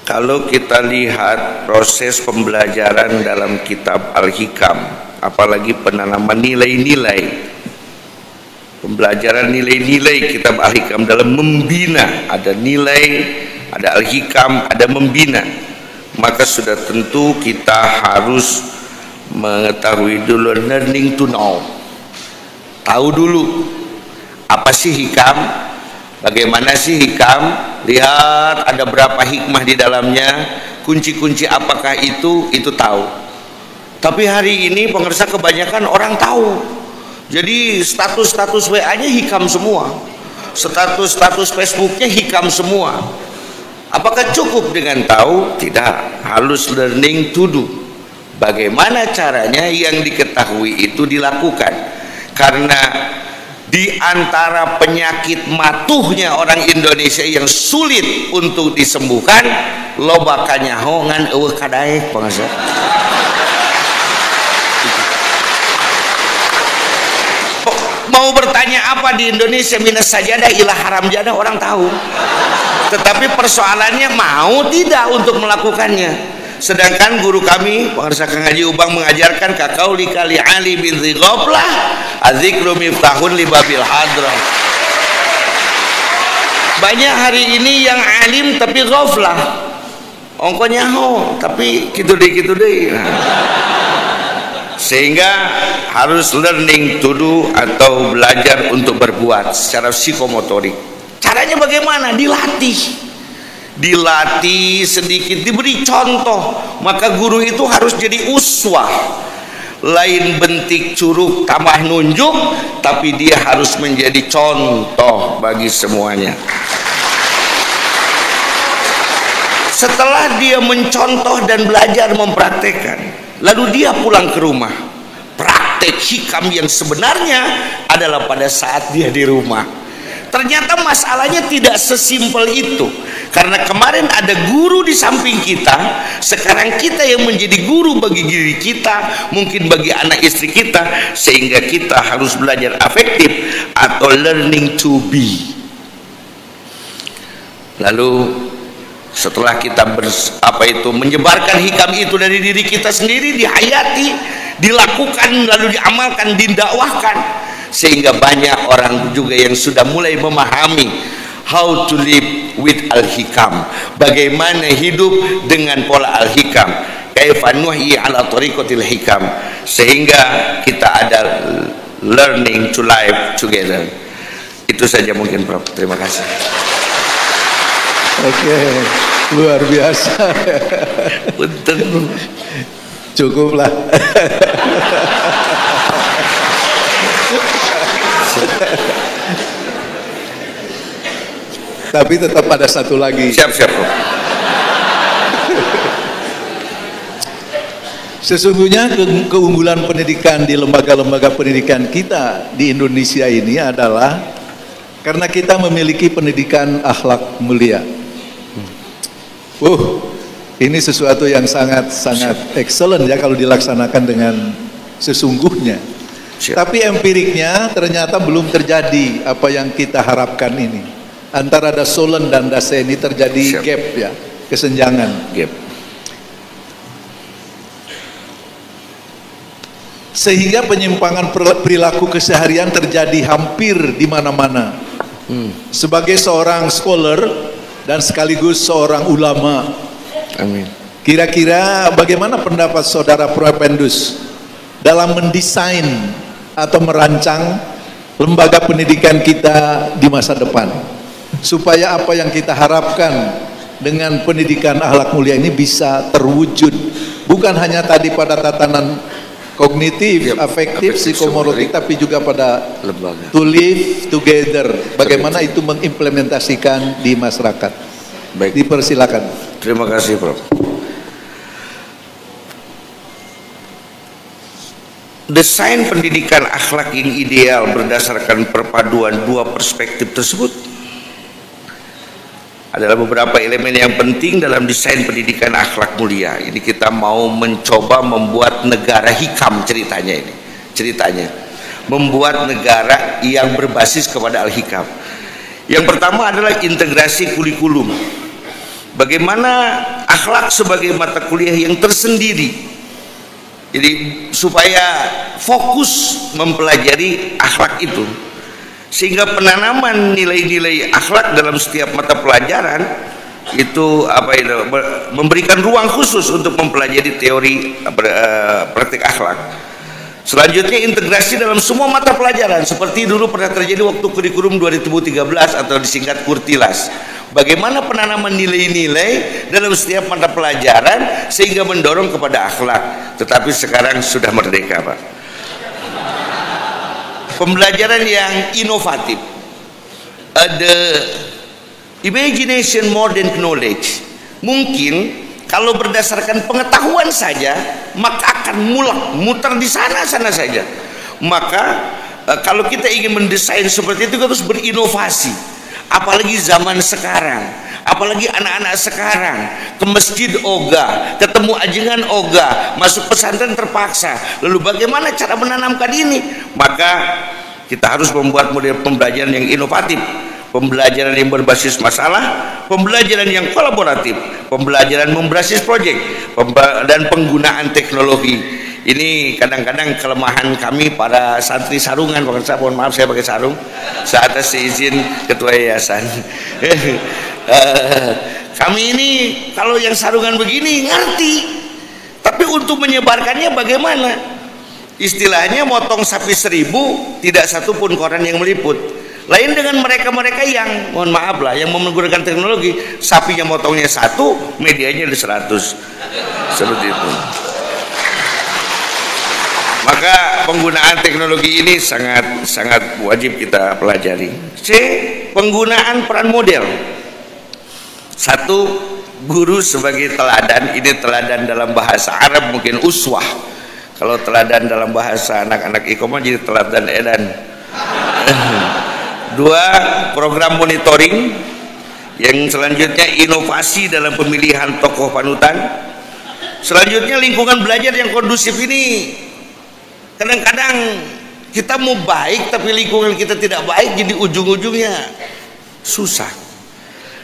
Kalau kita lihat proses pembelajaran dalam kitab Al-Hikam, apalagi penanaman nilai-nilai, pembelajaran nilai-nilai kitab Al-Hikam dalam membina, ada nilai, ada Al-Hikam, ada membina, maka sudah tentu kita harus mengetahui dulu, learning to know, tahu dulu apa sih hikam, bagaimana sih hikam, lihat ada berapa hikmah di dalamnya, kunci-kunci apakah itu tahu. Tapi hari ini pemirsa kebanyakan orang tahu, jadi status-status WA-nya hikam semua, status-status Facebooknya hikam semua. Apakah cukup dengan tahu? Tidak, harus learning to do. Bagaimana caranya yang diketahui itu dilakukan. Karena di antara penyakit matuhnya orang Indonesia yang sulit untuk disembuhkan, lobakannya hongan eueuh kadaek bangsa. Mau bertanya apa di Indonesia, minas sajadah ilah haram jadah, orang tahu. Tetapi persoalannya mau tidak untuk melakukannya. Sedangkan guru kami Pengarsa Kang Haji Ubang mengajarkan kaqauli kali ali bin ghaflah adzikru miftahun li babil hadrah. Banyak hari ini yang alim tapi ghaflah, ongkonya tapi gitu deh. Sehingga harus learning to do atau belajar untuk berbuat secara psikomotorik. Caranya bagaimana? Dilatih sedikit, diberi contoh. Maka guru itu harus jadi uswah, lain bentik curug tambah nunjuk, tapi dia harus menjadi contoh bagi semuanya. Setelah dia mencontoh dan belajar mempraktekkan, lalu dia pulang ke rumah. Praktek hikam yang sebenarnya adalah pada saat dia di rumah. Ternyata masalahnya tidak sesimpel itu. Karena kemarin ada guru di samping kita, sekarang kita yang menjadi guru bagi diri kita, mungkin bagi anak istri kita, sehingga kita harus belajar afektif atau learning to be. Lalu setelah kita menyebarkan hikam itu dari diri kita sendiri, dihayati, dilakukan, lalu diamalkan, didakwahkan, sehingga banyak orang juga yang sudah mulai memahami how to live with al-hikam, bagaimana hidup dengan pola al-hikam, kaifa nuhyi ala tariqatil hikam, sehingga kita ada learning to live together. Itu saja mungkin Prof. Terima kasih. Oke, luar biasa. Punten. Cukuplah. Tapi tetap ada satu lagi. Siap-siap Prof. Sesungguhnya keunggulan pendidikan di lembaga-lembaga pendidikan kita di Indonesia ini adalah karena kita memiliki pendidikan akhlak mulia. Ini sesuatu yang sangat excellent ya kalau dilaksanakan dengan sesungguhnya. Tapi empiriknya ternyata belum terjadi apa yang kita harapkan ini. Antara dasolen dan dase ini terjadi gap ya, kesenjangan. Gap. Sehingga penyimpangan perilaku keseharian terjadi hampir di mana-mana. Sebagai seorang scholar dan sekaligus seorang ulama, amin, kira-kira bagaimana pendapat saudara Propendus dalam mendesain atau merancang lembaga pendidikan kita di masa depan, supaya apa yang kita harapkan dengan pendidikan akhlak mulia ini bisa terwujud, bukan hanya tadi pada tatanan kognitif, afektif, psikomotorik, tapi juga pada lembaga to live together. Bagaimana itu mengimplementasikan di masyarakat. Baik, dipersilakan. Terima kasih Prof. Desain pendidikan akhlak yang ideal berdasarkan perpaduan dua perspektif tersebut adalah beberapa elemen yang penting dalam desain pendidikan akhlak mulia. Ini kita mau mencoba membuat negara hikam ceritanya ini. Membuat negara yang berbasis kepada al-hikam. Yang pertama adalah integrasi kurikulum. Bagaimana akhlak sebagai mata kuliah yang tersendiri. Jadi supaya fokus mempelajari akhlak itu, sehingga penanaman nilai-nilai akhlak dalam setiap mata pelajaran itu memberikan ruang khusus untuk mempelajari teori praktik akhlak. Selanjutnya integrasi dalam semua mata pelajaran seperti dulu pernah terjadi waktu kurikulum 2013 atau disingkat Kurtilas. Bagaimana penanaman nilai-nilai dalam setiap mata pelajaran sehingga mendorong kepada akhlak. Tetapi sekarang sudah merdeka, Pak. Pembelajaran yang inovatif, the imagination more than knowledge. Mungkin kalau berdasarkan pengetahuan saja, maka akan muter di sana-sana saja. Maka kalau kita ingin mendesain seperti itu, kita harus berinovasi. Apalagi zaman sekarang, apalagi anak-anak sekarang ke masjid ogah, ketemu ajengan ogah, masuk pesantren terpaksa. Lalu bagaimana cara menanamkan ini? Maka kita harus membuat model pembelajaran yang inovatif, pembelajaran yang berbasis masalah, pembelajaran yang kolaboratif, pembelajaran berbasis proyek, dan penggunaan teknologi. Ini kadang-kadang kelemahan kami para santri sarungan. Mohon maaf saya pakai sarung atas izin ketua yayasan. Kami ini kalau yang sarungan begini ngerti, tapi untuk menyebarkannya bagaimana? Istilahnya motong sapi 1000 tidak satu pun koran yang meliput. Lain dengan mereka-mereka yang mohon maaf lah yang menggunakan teknologi, sapinya motongnya 1, medianya ada 100. Seperti itu. Maka penggunaan teknologi ini sangat wajib kita pelajari. C. Penggunaan peran model. 1. Guru sebagai teladan. Ini teladan dalam bahasa Arab mungkin uswah. Kalau teladan dalam bahasa anak-anak ikomah jadi teladan edan. 2. Program monitoring. Yang selanjutnya inovasi dalam pemilihan tokoh panutan. Selanjutnya lingkungan belajar yang kondusif ini. Kadang-kadang kita mau baik tapi lingkungan kita tidak baik, jadi ujung-ujungnya susah.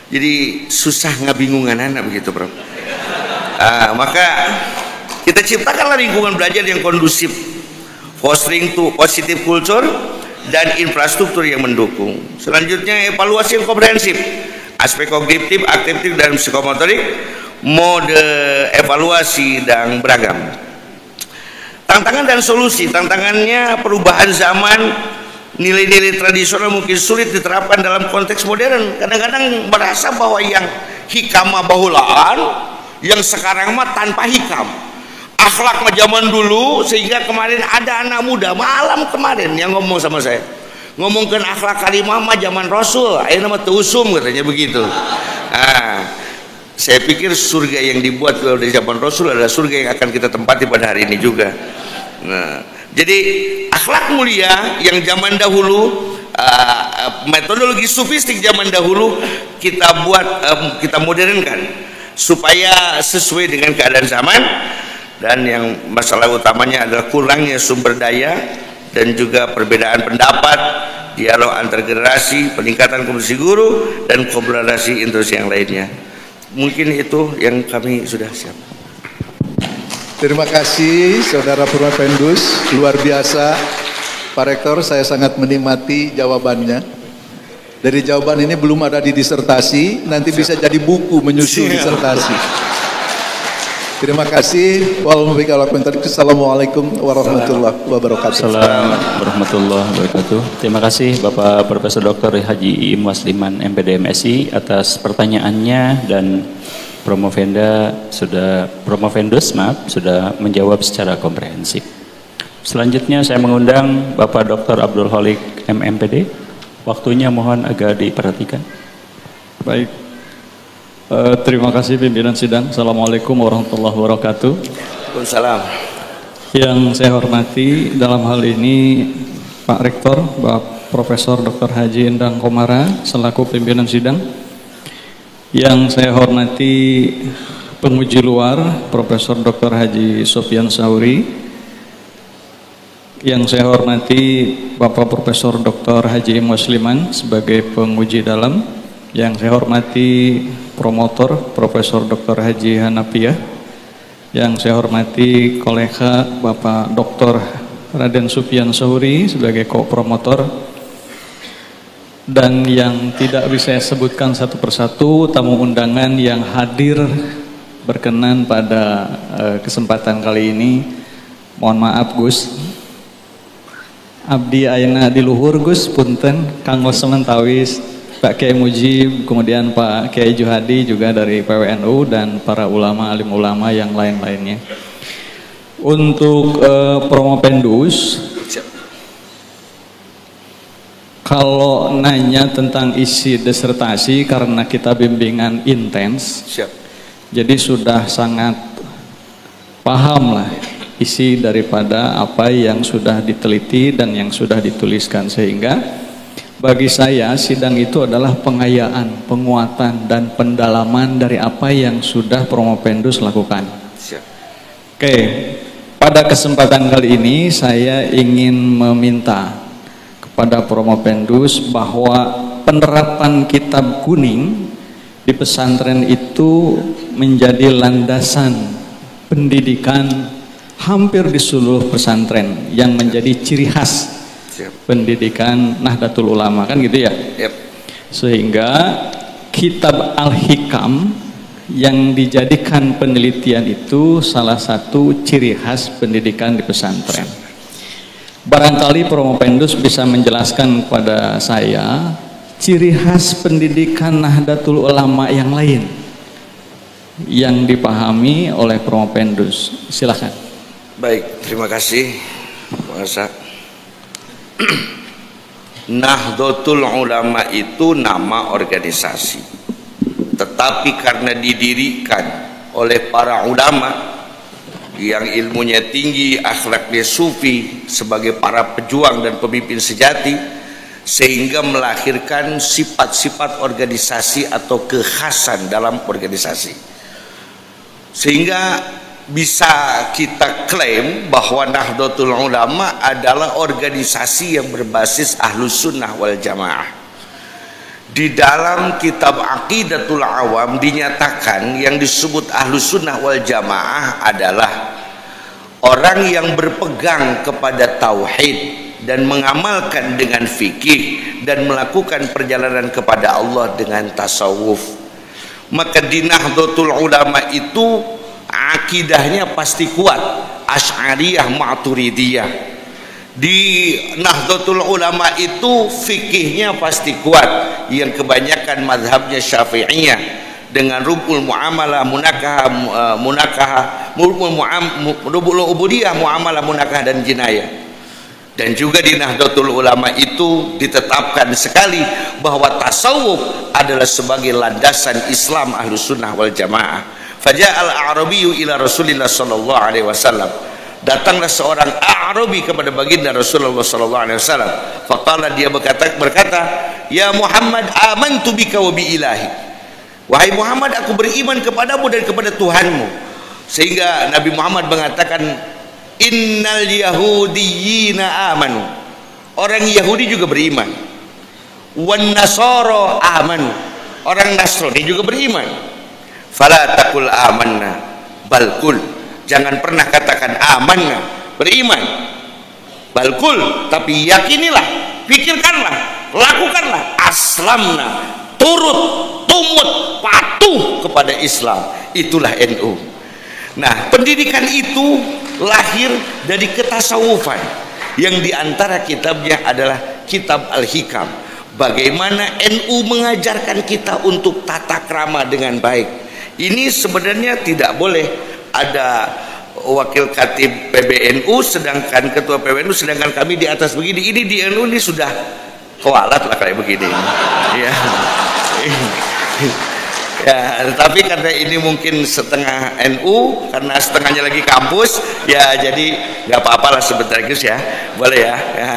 Jadi susah ngabingungan anak begitu, Bro. Maka kita ciptakanlah lingkungan belajar yang kondusif, fostering to positive culture dan infrastruktur yang mendukung. Selanjutnya evaluasi yang komprehensif, aspek kognitif, aktif dan psikomotorik, mode evaluasi dan beragam. Tantangan dan solusi. Tantangannya perubahan zaman, nilai-nilai tradisional mungkin sulit diterapkan dalam konteks modern. Kadang-kadang merasa bahwa yang hikmah bahulaan, yang sekarang mah tanpa hikam. Akhlak mah zaman dulu, sehingga kemarin ada anak muda malam kemarin yang ngomong sama saya, ngomongkan akhlak karimah mah zaman Rasul, akhirnya mah teusum katanya begitu. Saya pikir surga yang dibuat dari zaman Rasul adalah surga yang akan kita tempati pada hari ini juga. Jadi akhlak mulia yang zaman dahulu, metodologi sufistik zaman dahulu kita buat, kita modernkan supaya sesuai dengan keadaan zaman. Dan yang masalah utamanya adalah kurangnya sumber daya dan juga perbedaan pendapat, dialog antar generasi, peningkatan kompetensi guru dan kolaborasi interaksi yang lainnya. Mungkin itu yang kami sudah siap. Terima kasih Saudara Purwapendus, luar biasa. Pak Rektor, saya sangat menikmati jawabannya. Dari jawaban ini belum ada di disertasi, nanti bisa jadi buku menyusul disertasi. Terima kasih. Wassalamualaikum warahmatullahi wabarakatuh. Assalamualaikum warahmatullahi wabarakatuh. Terima kasih Bapak Profesor Dr. Haji Iim Wasliman MPD MSI atas pertanyaannya, dan Promovendus sudah menjawab secara komprehensif. Selanjutnya saya mengundang Bapak Dr. Abdul Holik MMPD. Waktunya mohon agak diperhatikan. Baik. Terima kasih pimpinan sidang. Assalamualaikum warahmatullahi wabarakatuh. Waalaikumsalam. Yang saya hormati dalam hal ini Pak Rektor, Bapak Profesor Dr. Haji Endang Komara selaku pimpinan sidang. Yang saya hormati penguji luar Profesor Dr. Haji Sofyan Sauri. Yang saya hormati Bapak Profesor Dr. Haji Iim Wasliman sebagai penguji dalam. Yang saya hormati promotor Profesor Dr. Haji Hanafiah, yang saya hormati kolega Bapak Dr. Raden Sufyan Zuhri sebagai co-promotor, dan yang tidak bisa saya sebutkan satu persatu tamu undangan yang hadir berkenan pada kesempatan kali ini. Mohon maaf Gus, abdi ayeuna di luhur Gus, punten Kang Sementawis, Pak Kiai Mujib, kemudian Pak Kiai Juhadi juga dari PWNU, dan para ulama, alim ulama yang lain-lainnya. Untuk Promopendus, kalau nanya tentang isi disertasi, karena kita bimbingan intens, jadi sudah sangat paham lah isi daripada apa yang sudah diteliti dan yang sudah dituliskan, sehingga bagi saya sidang itu adalah pengayaan, penguatan, dan pendalaman dari apa yang sudah Promopendus lakukan. Oke, pada kesempatan kali ini saya ingin meminta kepada Promopendus bahwa penerapan kitab kuning di pesantren itu menjadi landasan pendidikan hampir di seluruh pesantren, yang menjadi ciri khas pendidikan Nahdlatul Ulama, kan gitu ya. Sehingga kitab Al-Hikam yang dijadikan penelitian itu salah satu ciri khas pendidikan di pesantren. Barangkali Promopendus bisa menjelaskan kepada saya ciri khas pendidikan Nahdlatul Ulama yang lain yang dipahami oleh Promopendus. Silakan. Baik, terima kasih Masa. Nahdlatul Ulama itu nama organisasi, tetapi karena didirikan oleh para ulama yang ilmunya tinggi, akhlaknya sufi, sebagai para pejuang dan pemimpin sejati, sehingga melahirkan sifat-sifat organisasi atau kekhasan dalam organisasi, sehingga bisa kita klaim bahwa Nahdlatul Ulama adalah organisasi yang berbasis Ahlus Sunnah wal Jamaah. Di dalam kitab Aqidatul Awam dinyatakan yang disebut Ahlus Sunnah wal Jamaah adalah orang yang berpegang kepada tauhid dan mengamalkan dengan fikih dan melakukan perjalanan kepada Allah dengan tasawuf. Maka di Nahdlatul Ulama itu akidahnya pasti kuat, Asy'ariyah Maturidiyah. Di Nahdlatul Ulama itu fikihnya pasti kuat, yang kebanyakan mazhabnya Syafi'iyah, dengan rukul muamalah rukul ubudiyah, muamalah munakah dan jinayah. Dan juga di Nahdlatul Ulama itu ditetapkan sekali bahwa tasawuf adalah sebagai landasan Islam Ahlus Sunnah wal Jamaah. Faja'al a'rabiyyu ila Rasulillah sallallahu alaihi wasallam. Datanglah seorang A'rabi kepada baginda Rasulullah sallallahu alaihi wasallam. Faqala, dia berkata, "Ya Muhammad, amantu bika wa bi ilahi." Wahai Muhammad, aku beriman kepadamu dan kepada Tuhanmu. Sehingga Nabi Muhammad mengatakan, "Innal yahudiyyina amanu." Orang Yahudi juga beriman. "Wan nasara amanu." Orang Nasrani juga beriman. Fala taqul amanna balkul, jangan pernah katakan amanna, beriman, balkul, tapi yakinilah, pikirkanlah, lakukanlah, aslamna, turut, tumut, patuh kepada Islam. Itulah NU. Nah, pendidikan itu lahir dari ketasawufan, yang diantara kitabnya adalah kitab Al-Hikam. Bagaimana NU mengajarkan kita untuk tata krama dengan baik. Ini sebenarnya tidak boleh ada wakil katib PBNU sedangkan ketua PBNU, sedangkan kami di atas begini. Ini di NU ini sudah kualat lah kayak begini. Ya. Ya, tapi karena ini mungkin setengah NU, karena setengahnya lagi kampus, ya jadi nggak apa-apa lah sebentar Gus ya, boleh ya. Ya.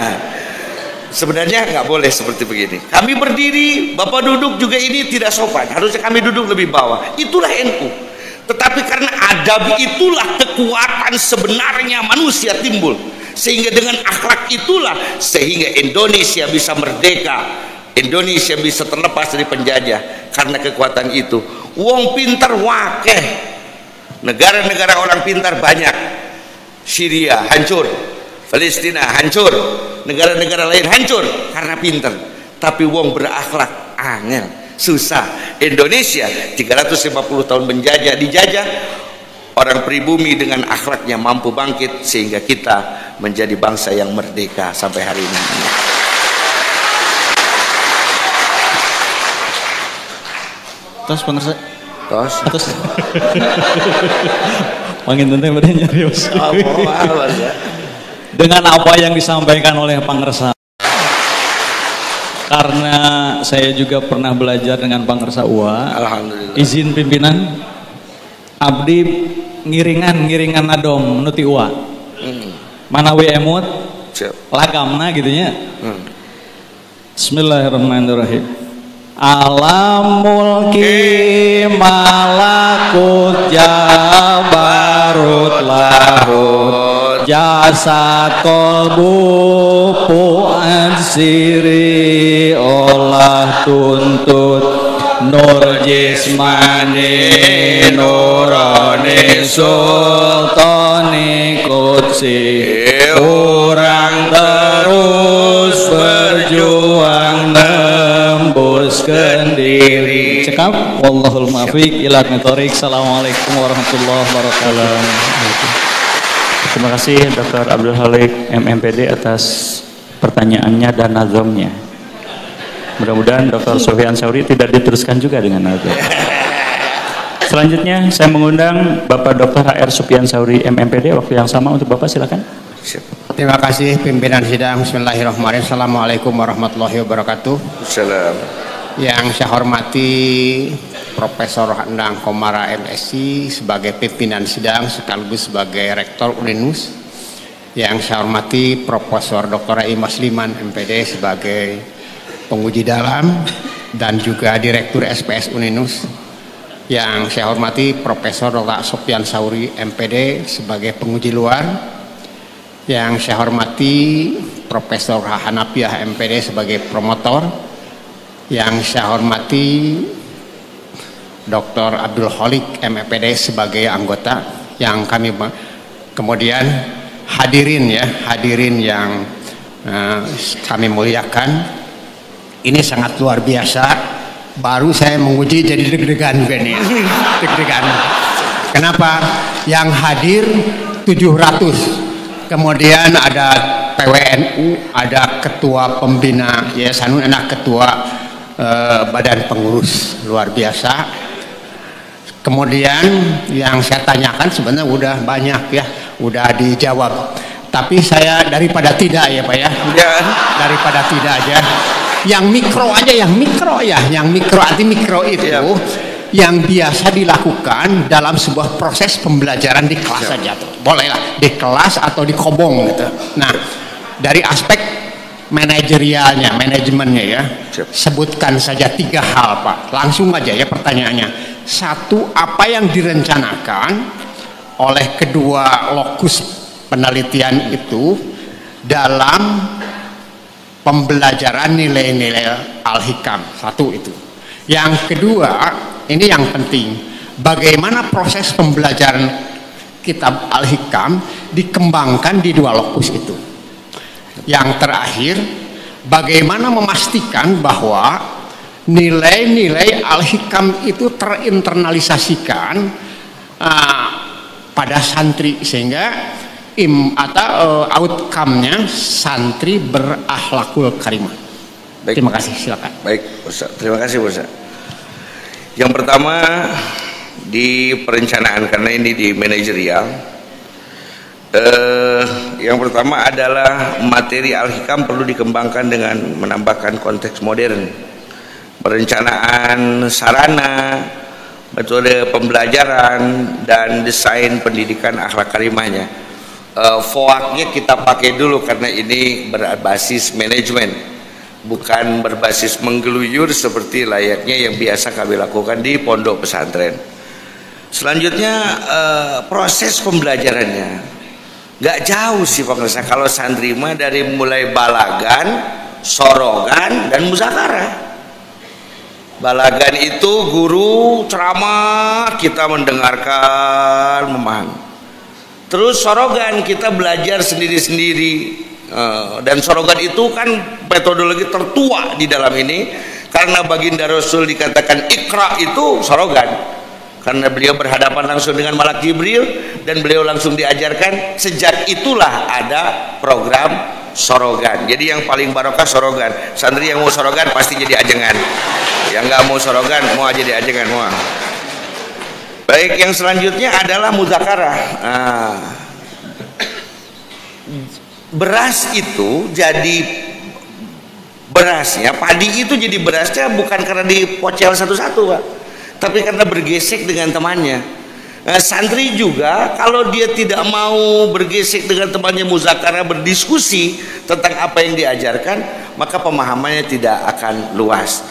Sebenarnya nggak boleh seperti begini. Kami berdiri, Bapak duduk juga ini tidak sopan. Harusnya kami duduk lebih bawah. Itulah NU. Tetapi karena adab itulah kekuatan sebenarnya manusia timbul. Sehingga dengan akhlak itulah sehingga Indonesia bisa merdeka. Indonesia bisa terlepas dari penjajah karena kekuatan itu. Wong pintar wakeh, negara-negara orang pintar banyak. Syria hancur, Palestina hancur, negara-negara lain hancur karena pintar. Tapi wong berakhlak angel, susah. Indonesia 350 tahun dijajah, orang pribumi dengan akhlaknya mampu bangkit sehingga kita menjadi bangsa yang merdeka sampai hari ini. Terus pemirsa, Terus Mangin tentang nyari dengan apa yang disampaikan oleh Pangersa. Karena saya juga pernah belajar dengan Pangersa UA. Alhamdulillah. Izin pimpinan, abdi ngiringan adom nuti UA. Manawi emut, lagamna gitunya. Bismillahirrahmanirrahim. Alam mulki malakut jabarut lahut jasad kolbu pu'ad siri olah tuntut nur jismani nurani sultani kutsi orang terus berjuang nembus kendiri. Cekap wallahul muwaffiq ila aqwamit. Assalamualaikum warahmatullahi wabarakatuh. Terima kasih Dr. Abdul Halik MMPD atas pertanyaannya dan nazamnya. Mudah-mudahan Dr. Sufyan Sauri tidak diteruskan juga dengan nazam. Selanjutnya saya mengundang Bapak Dr. HR Sufyan Sauri MMPD. Waktu yang sama untuk Bapak, silakan. Terima kasih pimpinan sidang. Bismillahirrahmanirrahim. Assalamualaikum warahmatullahi wabarakatuh. Salam. Yang saya hormati Profesor Endang Komara MSc sebagai pimpinan sidang sekaligus sebagai Rektor Uninus. Yang saya hormati Profesor Dr. Imas Liman MPD sebagai penguji dalam dan juga Direktur SPS Uninus. Yang saya hormati Profesor Dr. Sufyan Sauri MPD sebagai penguji luar. Yang saya hormati Profesor Hanafiah MPD sebagai promotor. Yang saya hormati Dr. Abdul Halik MPD sebagai anggota. Yang kami kemudian hadirin yang kami muliakan. Ini sangat luar biasa. Baru saya menguji jadi deg-degan begini. Deg-degan. Kenapa? Yang hadir 700. Kemudian ada PWNU, ada ketua pembina Yayasan, ada ketua badan pengurus, luar biasa. Kemudian yang saya tanyakan sebenarnya udah banyak ya, udah dijawab. Tapi saya daripada tidak ya Pak ya, daripada tidak aja. Yang mikro aja, yang mikro arti mikro itu yang biasa dilakukan dalam sebuah proses pembelajaran di kelas saja tuh. Bolehlah di kelas atau di kobong gitu. Nah, dari aspek manajerialnya, manajemennya ya, sebutkan saja 3 hal Pak. Langsung aja ya pertanyaannya. 1, apa yang direncanakan oleh kedua lokus penelitian itu dalam pembelajaran nilai-nilai Al-Hikam? 1 itu. Yang kedua, ini yang penting, bagaimana proses pembelajaran kitab Al-Hikam dikembangkan di 2 lokus itu. Yang terakhir, bagaimana memastikan bahwa nilai-nilai Al-Hikam itu terinternalisasikan pada santri sehingga outcome-nya santri berakhlakul karimah. Baik. Terima kasih, silakan. Baik, Ustaz. Terima kasih, Ustaz. Yang pertama di perencanaan, karena ini di manajerial. Yang pertama adalah materi Al-Hikam perlu dikembangkan dengan menambahkan konteks modern, perencanaan sarana, metode pembelajaran, dan desain pendidikan akhlak karimahnya. FOAK-nya kita pakai dulu karena ini berbasis manajemen, bukan berbasis menggeluyur seperti layaknya yang biasa kami lakukan di pondok pesantren. Selanjutnya proses pembelajarannya nggak jauh sih Pak Ngerasa. Kalau santri mah dari mulai balagan sorogan, dan muzakarah. Balagan itu guru ceramah, kita mendengarkan, memahami. Terus sorogan kita belajar sendiri-sendiri. Dan sorogan itu kan metodologi tertua di dalam ini, karena baginda Rasul dikatakan Iqra itu sorogan, karena beliau berhadapan langsung dengan Malak Jibril dan beliau langsung diajarkan. Sejak itulah ada program sorogan. Jadi yang paling barokah sorogan. Santri yang mau sorogan pasti jadi ajengan, yang nggak mau sorogan mau aja diajengan mau. Baik, yang selanjutnya adalah muzakarah. Beras itu jadi berasnya, padi itu jadi berasnya bukan karena dipocel satu-satu, Pak, tapi karena bergesek dengan temannya. Santri juga kalau dia tidak mau bergesek dengan temannya, muzakarah, berdiskusi tentang apa yang diajarkan, maka pemahamannya tidak akan luas.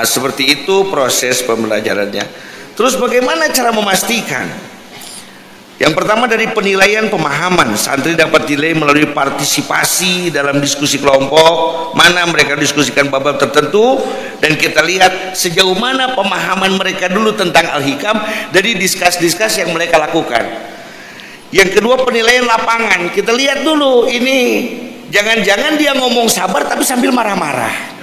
Seperti itu proses pembelajarannya. Terus bagaimana cara memastikan? Yang pertama dari penilaian pemahaman. Santri dapat nilai melalui partisipasi dalam diskusi kelompok, mana mereka diskusikan bab-bab tertentu, dan kita lihat sejauh mana pemahaman mereka dulu tentang Al-Hikam dari diskus-diskus yang mereka lakukan. Yang kedua penilaian lapangan. Kita lihat dulu ini, jangan-jangan dia ngomong sabar tapi sambil marah-marah.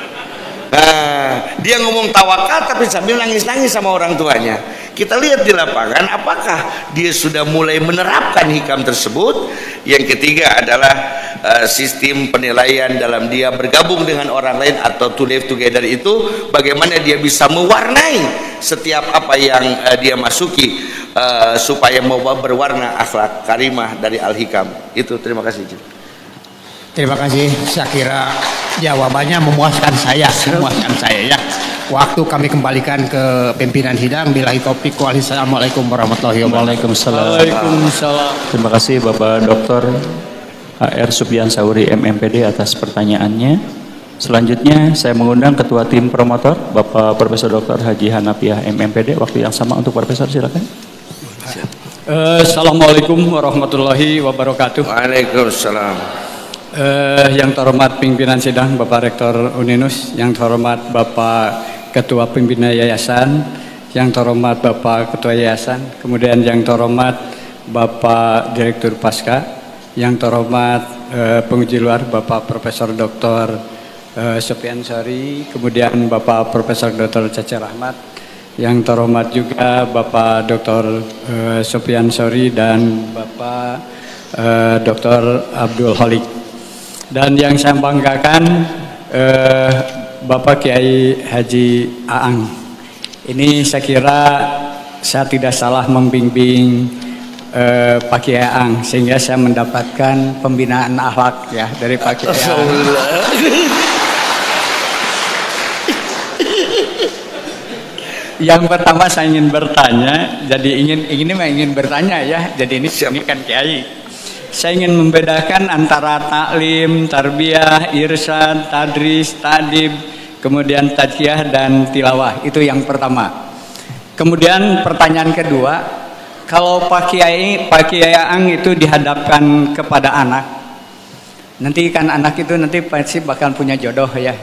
Dia ngomong tawakal tapi sambil nangis-nangis sama orang tuanya. Kita lihat di lapangan apakah dia sudah mulai menerapkan hikam tersebut. Yang ketiga adalah sistem penilaian dalam dia bergabung dengan orang lain atau to live together itu, bagaimana dia bisa mewarnai setiap apa yang dia masuki supaya mau berwarna akhlak karimah dari Al-Hikam. Itu, terima kasih. Terima kasih, saya kira jawabannya memuaskan saya ya. Waktu kami kembalikan ke pimpinan sidang. Billahi taufiq wal hidayah. Assalamualaikum warahmatullahi wabarakatuh. Waalaikumsalam. Terima kasih Bapak Dr. HR Supian Sauri MMPD atas pertanyaannya. Selanjutnya saya mengundang Ketua Tim Promotor Bapak Profesor Dr. Haji Hanafiah MMPD. Waktu yang sama untuk Profesor, silakan. Assalamualaikum warahmatullahi wabarakatuh. Waalaikumsalam. Yang terhormat pimpinan sidang Bapak Rektor Uninus, yang terhormat Bapak Ketua Pimpinan Yayasan, yang terhormat Bapak Ketua Yayasan, kemudian yang terhormat Bapak Direktur Pasca, yang terhormat penguji luar Bapak Profesor Dr. Sofian Sauri, kemudian Bapak Profesor Dr. Cece Rahmat, yang terhormat juga Bapak Dr. Sofian Sauri dan Bapak Dr. Abdul Holik. Dan yang saya banggakan Bapak Kiai Haji Aang. Ini saya kira saya tidak salah membimbing Pak Kiai Aang, sehingga saya mendapatkan pembinaan akhlak ya dari Pak Kiai Aang. Yang pertama saya ingin bertanya, jadi ingin bertanya ya. Jadi ini kan Kiai. Saya ingin membedakan antara taklim, tarbiyah, irsyad, tadris, tadib, kemudian tazkiyah dan tilawah. Itu yang pertama. Kemudian pertanyaan kedua, kalau Pak Kiai Aang itu dihadapkan kepada anak, nanti kan anak itu nanti pasti bakal punya jodoh ya.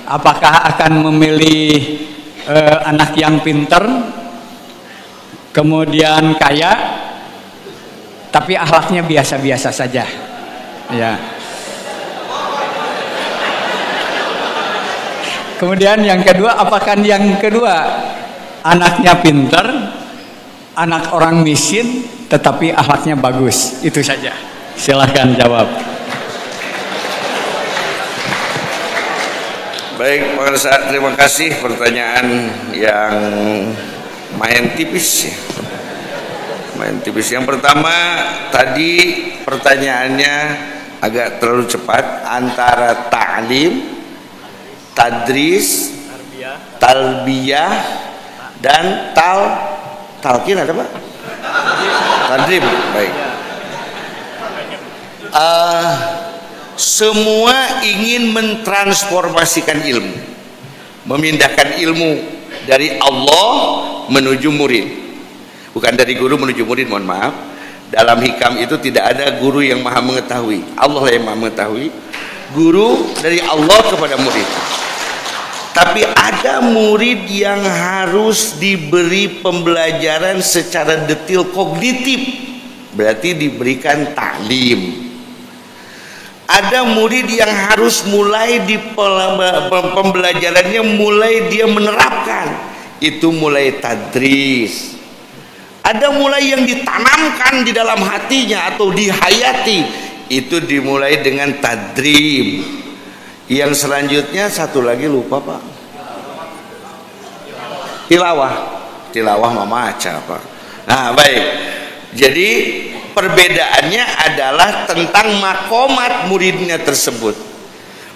Apakah akan memilih anak yang pinter, kemudian kaya, tapi akhlaknya biasa-biasa saja, ya. Kemudian yang kedua, apakah yang kedua anaknya pinter, anak orang miskin, tetapi akhlaknya bagus? Itu saja. Silahkan jawab. Baik, Pak Ustaz, terima kasih. Pertanyaan yang main tipis. Yang pertama tadi pertanyaannya agak terlalu cepat, antara ta'lim, tadris, talbiyah dan talqin ada Pak? Tadrib. Baik. Semua ingin mentransformasikan ilmu, memindahkan ilmu dari Allah menuju murid. Bukan dari guru menuju murid, mohon maaf. Dalam hikam itu tidak ada guru yang maha mengetahui, Allah yang maha mengetahui. guru dari Allah kepada murid. Tapi ada murid yang harus diberi pembelajaran secara detail kognitif, berarti diberikan taklim. Ada murid yang harus mulai di pembelajarannya mulai dia menerapkan, itu mulai tadris. Ada mulai yang ditanamkan di dalam hatinya atau dihayati, itu dimulai dengan tadrib. Yang selanjutnya satu lagi lupa Pak, tilawah mama aca Pak. Nah baik, jadi perbedaannya adalah tentang makomat muridnya tersebut.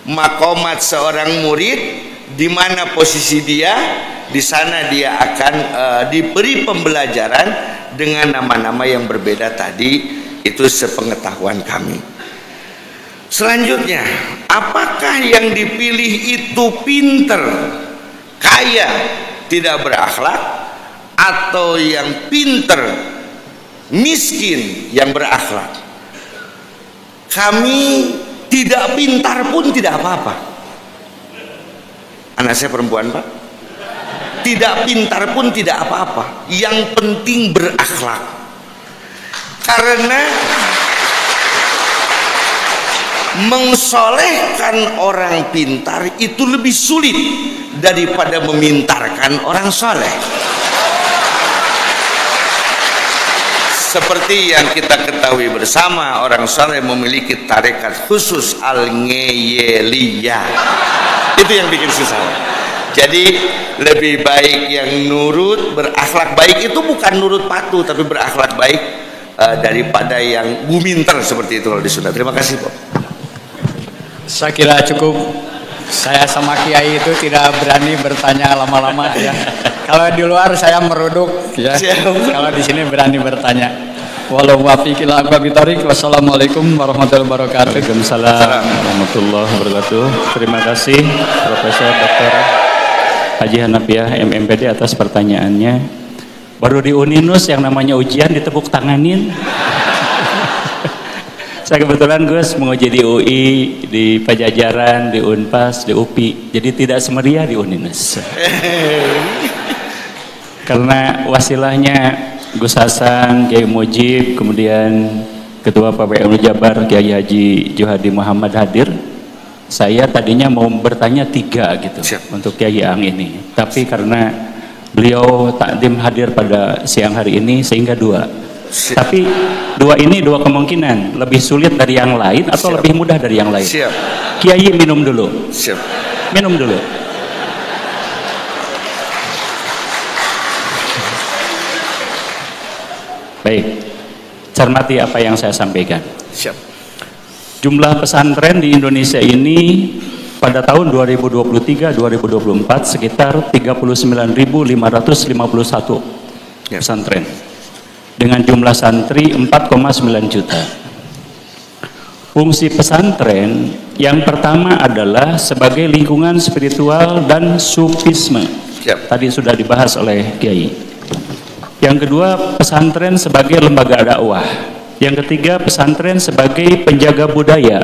Makomat seorang murid, di mana posisi dia, di sana dia akan diberi pembelajaran dengan nama-nama yang berbeda tadi. Itu sepengetahuan kami. Selanjutnya, apakah yang dipilih itu pinter, kaya, tidak berakhlak, atau yang pinter, miskin, yang berakhlak? Kami tidak pintar pun tidak apa-apa. Anak saya perempuan Pak. Tidak pintar pun tidak apa-apa. Yang penting berakhlak. Karena mengsolehkan orang pintar itu lebih sulit daripada memintarkan orang soleh. Seperti yang kita ketahui bersama, orang soleh memiliki tarekat khusus al-ngeyeliyah. Itu yang bikin susah. Jadi lebih baik yang nurut, berakhlak baik. Itu bukan nurut patuh, tapi berakhlak baik daripada yang guminter seperti itu kalau di Sunda. Terima kasih Pak. Saya kira cukup. Saya sama Kiai itu tidak berani bertanya lama-lama ya. Kalau di luar saya meruduk ya. Kalau di sini berani bertanya. Wassalamualaikum warahmatullahi wabarakatuh. Waalaikumsalam warahmatullahi wabarakatuh. Terima kasih Profesor Dr. Haji Hanafiah MMPD atas pertanyaannya. Baru di Uninus yang namanya ujian ditepuk tanganin. Saya kebetulan Gus menguji di UI, di Pajajaran, di Unpas, di UPI. Jadi tidak semeriah di Uninus. Karena wasilahnya Gus Hasan, Kiai Mujib, kemudian Ketua PPMU Jabar Kiai Haji Juhadi Muhammad hadir. Saya tadinya mau bertanya 3 gitu. Siap. Untuk Kiai Ang ini. Tapi karena beliau takdim hadir pada siang hari ini sehingga 2. Siap. Tapi 2 ini 2 kemungkinan, lebih sulit dari yang lain atau lebih mudah dari yang lain. Siap. Kiai minum dulu. Siap. Minum dulu. Baik. Cermati apa yang saya sampaikan. Siap. Jumlah pesantren di Indonesia ini pada tahun 2023-2024 sekitar 39.551 pesantren. Dengan jumlah santri 4,9 juta. Fungsi pesantren yang pertama adalah sebagai lingkungan spiritual dan sufisme. Tadi sudah dibahas oleh Kiai. Yang kedua, pesantren sebagai lembaga dakwah. Yang ketiga, pesantren sebagai penjaga budaya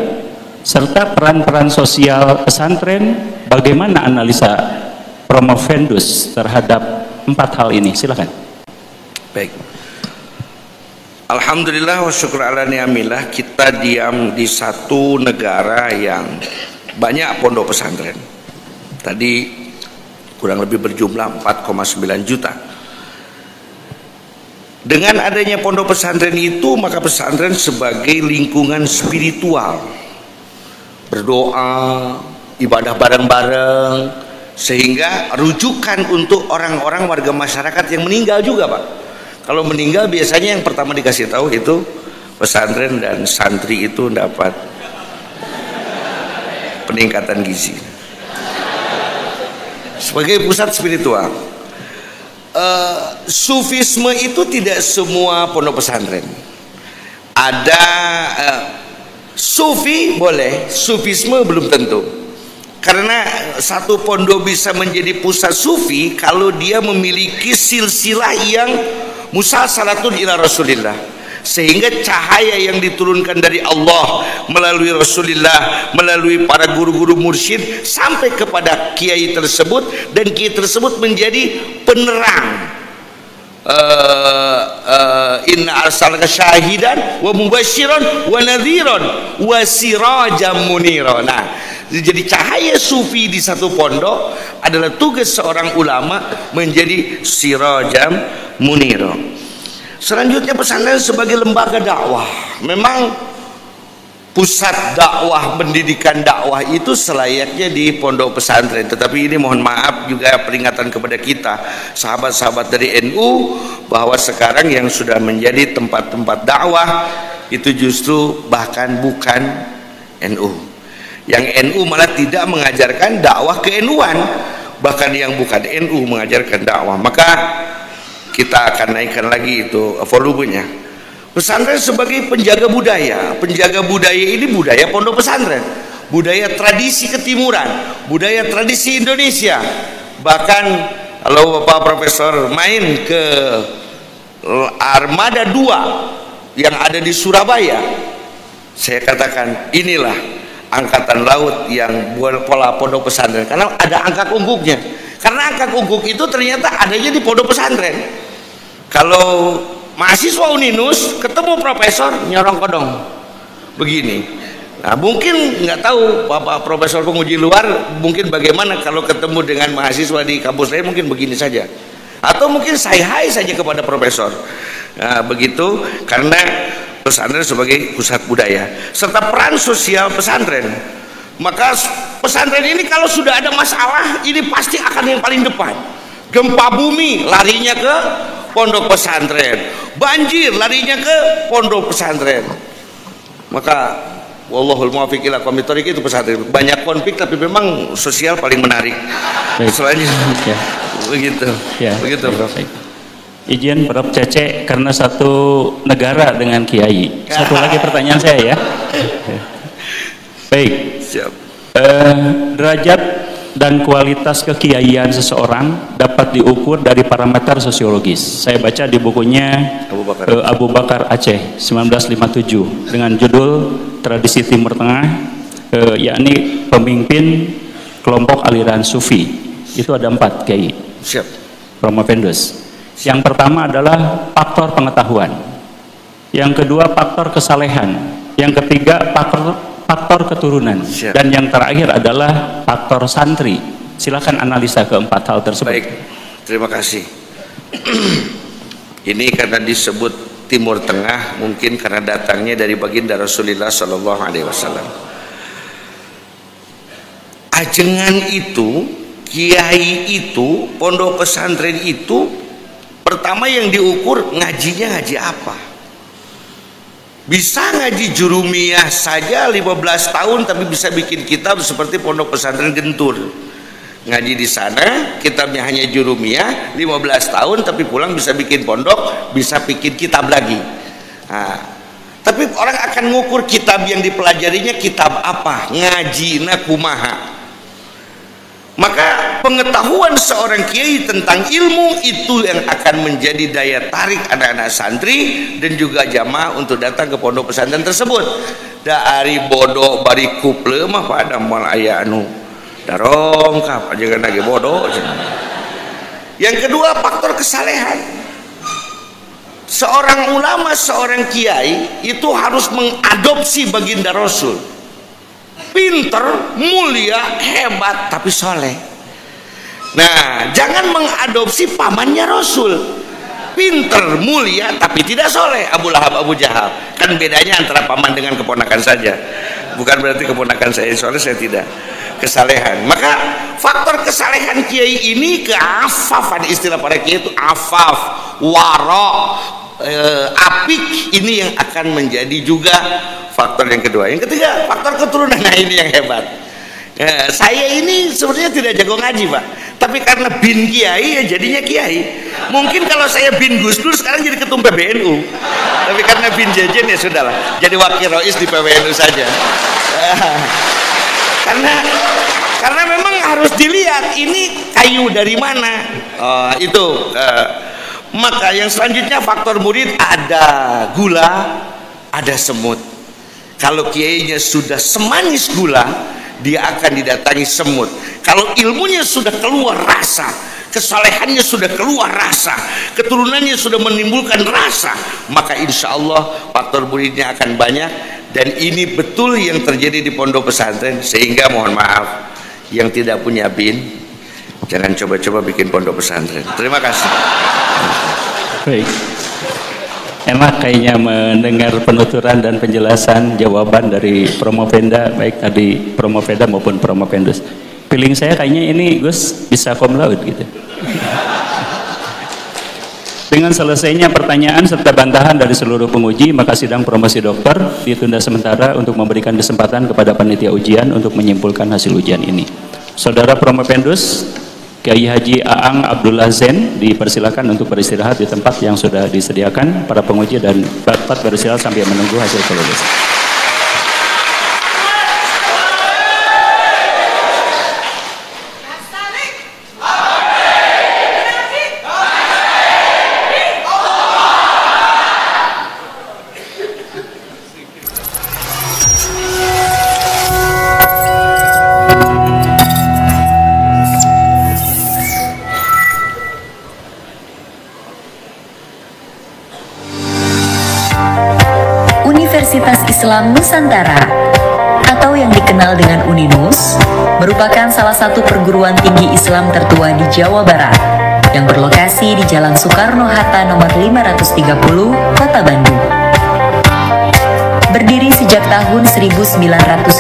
serta peran-peran sosial pesantren. Bagaimana analisa Promovendus terhadap 4 hal ini? Silakan. Baik. Alhamdulillah wa syukur ala ni'amillah, kita diam di satu negara yang banyak pondok pesantren. Tadi kurang lebih berjumlah 4,9 juta. Dengan adanya pondok pesantren itu, maka pesantren sebagai lingkungan spiritual, berdoa, ibadah bareng-bareng, sehingga rujukan untuk orang-orang warga masyarakat yang meninggal juga Pak. Kalau meninggal biasanya yang pertama dikasih tahu itu pesantren dan santri itu dapat peningkatan gizi. Sebagai pusat spiritual, sufisme itu tidak semua pondok pesantren. Ada sufi boleh, sufisme belum tentu. Karena satu pondok bisa menjadi pusat sufi kalau dia memiliki silsilah yang musalsalatun ila Rasulillah, sehingga cahaya yang diturunkan dari Allah melalui Rasulullah, melalui para guru-guru mursyid sampai kepada kiai tersebut, dan kiai tersebut menjadi penerang. Inna arsalaka syahidan wa mubasyiran wa nadhiran wa sirajan munira. Nah, jadi cahaya sufi di satu pondok adalah tugas seorang ulama menjadi sirajan munira. Selanjutnya pesantren sebagai lembaga dakwah. Memang pusat dakwah, pendidikan dakwah itu selayaknya di pondok pesantren. Tetapi ini mohon maaf juga peringatan kepada kita sahabat-sahabat dari NU bahwa sekarang yang sudah menjadi tempat-tempat dakwah itu justru bahkan bukan NU. Yang NU malah tidak mengajarkan dakwah ke NU-an, bahkan yang bukan NU mengajarkan dakwah. Maka kita akan naikkan lagi itu volumenya. Pesantren sebagai penjaga budaya. Penjaga budaya ini budaya pondok pesantren, budaya tradisi ketimuran, budaya tradisi Indonesia. Bahkan kalau Bapak Profesor main ke Armada 2 yang ada di Surabaya, saya katakan inilah angkatan laut yang pola pondok pesantren, karena ada angkak ungkuknya. Karena angkak ungkuk itu ternyata adanya di pondok pesantren. Kalau mahasiswa Uninus ketemu profesor nyorong kodong begini. Nah, mungkin nggak tahu Bapak Profesor penguji luar mungkin bagaimana kalau ketemu dengan mahasiswa di kampus lain, mungkin begini saja, atau mungkin say hi saja kepada profesor. Nah, begitu, karena pesantren sebagai pusat budaya serta peran sosial pesantren. Maka pesantren ini kalau sudah ada masalah ini pasti akan yang paling depan. Gempa bumi larinya ke pondok pesantren, banjir larinya ke pondok pesantren. Maka wallahul muwaffiq ila aqwamit thoriq, itu pesantren. Banyak konflik tapi memang sosial paling menarik. Selanjutnya begitu. Ya, begitu, Prof. Izin Prof Cece, karena satu negara dengan kiai. Satu lagi pertanyaan saya ya. Baik. Siap. Derajat dan kualitas kekiaian seseorang dapat diukur dari parameter sosiologis. Saya baca di bukunya Abu Bakar Aceh 1957 dengan judul Tradisi Timur Tengah, yakni pemimpin kelompok aliran Sufi. Itu ada 4 kiai. Siap. Promovendus. Yang pertama adalah faktor pengetahuan. Yang kedua faktor kesalehan. Yang ketiga faktor keturunan. Siap. Dan yang terakhir adalah faktor santri. Silakan analisa keempat hal tersebut. Baik, terima kasih. Ini karena disebut Timur Tengah mungkin karena datangnya dari baginda Rasulullah Sallallahu Alaihi Wasallam. Ajengan itu, kiai itu, pondok pesantren itu, pertama yang diukur ngajinya ngaji apa. Bisa ngaji jurumiyah saja 15 tahun tapi bisa bikin kitab seperti pondok pesantren Gentur. Ngaji di sana kitabnya hanya jurumiyah 15 tahun tapi pulang bisa bikin pondok, bisa bikin kitab lagi. Nah, tapi orang akan ngukur kitab yang dipelajarinya kitab apa, ngaji kumaha. Maka pengetahuan seorang kiai tentang ilmu itu yang akan menjadi daya tarik anak-anak santri dan juga jamaah untuk datang ke pondok pesantren tersebut. Dari bodoh bari kuple mah pada mal aya anu darong kap aja kan lagi bodoh. Yang kedua faktor kesalehan. Seorang ulama, seorang kiai itu harus mengadopsi baginda Rasul. Pinter, mulia, hebat, tapi soleh. Nah, jangan mengadopsi pamannya Rasul. Pinter, mulia, tapi tidak soleh. Abu Lahab, Abu Jahal. Kan bedanya antara paman dengan keponakan saja. Bukan berarti keponakan saya soleh, saya tidak. Kesalehan. Maka faktor kesalehan kiai ini keafafan, istilah para kiai itu afaf, waro, apik, ini yang akan menjadi juga faktor yang kedua. Yang ketiga faktor keturunan. Nah, ini yang hebat. Saya ini sebenarnya tidak jago ngaji, Pak, tapi karena bin kiai ya jadinya kiai. Mungkin kalau saya bin Gus Dur sekarang jadi ketum PBNU, tapi karena bin Jejen ya sudahlah, jadi wakil rois di PBNU saja. Karena memang harus dilihat ini kayu dari mana. Itu Maka yang selanjutnya faktor murid ada gula, ada semut. Kalau kiainya sudah semanis gula, dia akan didatangi semut. Kalau ilmunya sudah keluar rasa, kesalehannya sudah keluar rasa, keturunannya sudah menimbulkan rasa, maka insya Allah faktor muridnya akan banyak. Dan ini betul yang terjadi di pondok pesantren. Sehingga mohon maaf, yang tidak punya bin, jangan coba-coba bikin pondok pesantren. Terima kasih. Baik, enak kayaknya mendengar penuturan dan penjelasan jawaban dari Promopenda, baik tadi Promopenda maupun Promopendus. Feeling saya kayaknya ini Gus bisa cum laude gitu. Dengan selesainya pertanyaan serta bantahan dari seluruh penguji, maka sidang promosi doktor ditunda sementara untuk memberikan kesempatan kepada panitia ujian untuk menyimpulkan hasil ujian ini. Saudara Promopendus Kiai Haji Aang Abdullah Zain dipersilakan untuk beristirahat di tempat yang sudah disediakan. Para penguji dan dapat beristirahat sambil menunggu hasil kelulusan. Universitas Islam Nusantara atau yang dikenal dengan UNINUS merupakan salah satu perguruan tinggi Islam tertua di Jawa Barat yang berlokasi di Jalan Soekarno-Hatta nomor 530, Kota Bandung. Berdiri sejak tahun 1959,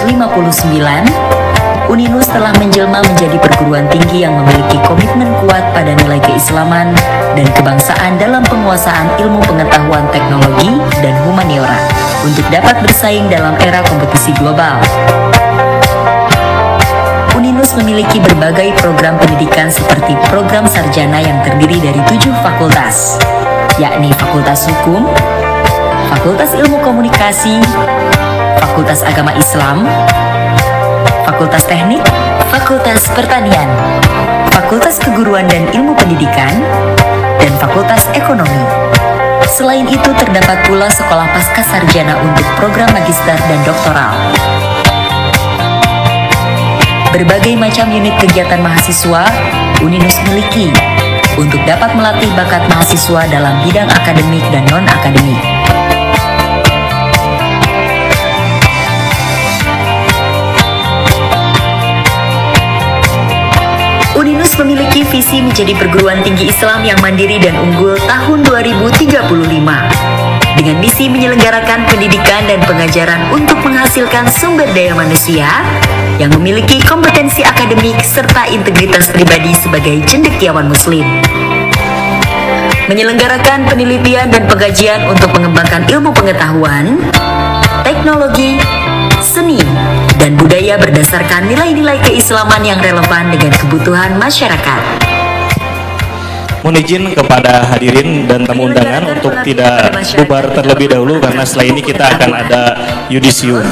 UNINUS telah menjelma menjadi perguruan tinggi yang memiliki komitmen kuat pada nilai keislaman dan kebangsaan dalam penguasaan ilmu pengetahuan teknologi dan humaniora untuk dapat bersaing dalam era kompetisi global. UNINUS memiliki berbagai program pendidikan seperti program sarjana yang terdiri dari 7 fakultas, yakni Fakultas Hukum, Fakultas Ilmu Komunikasi, Fakultas Agama Islam, Fakultas Teknik, Fakultas Pertanian, Fakultas Keguruan dan Ilmu Pendidikan, dan Fakultas Ekonomi. Selain itu terdapat pula sekolah pasca sarjana untuk program magister dan doktoral. Berbagai macam unit kegiatan mahasiswa UNINUS miliki untuk dapat melatih bakat mahasiswa dalam bidang akademik dan non-akademik. UNINUS memiliki visi menjadi perguruan tinggi Islam yang mandiri dan unggul tahun 2035 dengan misi menyelenggarakan pendidikan dan pengajaran untuk menghasilkan sumber daya manusia yang memiliki kompetensi akademik serta integritas pribadi sebagai cendekiawan muslim. Menyelenggarakan penelitian dan pengkajian untuk mengembangkan ilmu pengetahuan, teknologi, seni, dan budaya berdasarkan nilai-nilai keislaman yang relevan dengan kebutuhan masyarakat. Mohon izin kepada hadirin dan tamu undangan untuk tidak bubar terlebih dahulu karena setelah ini kita akan ada yudisium.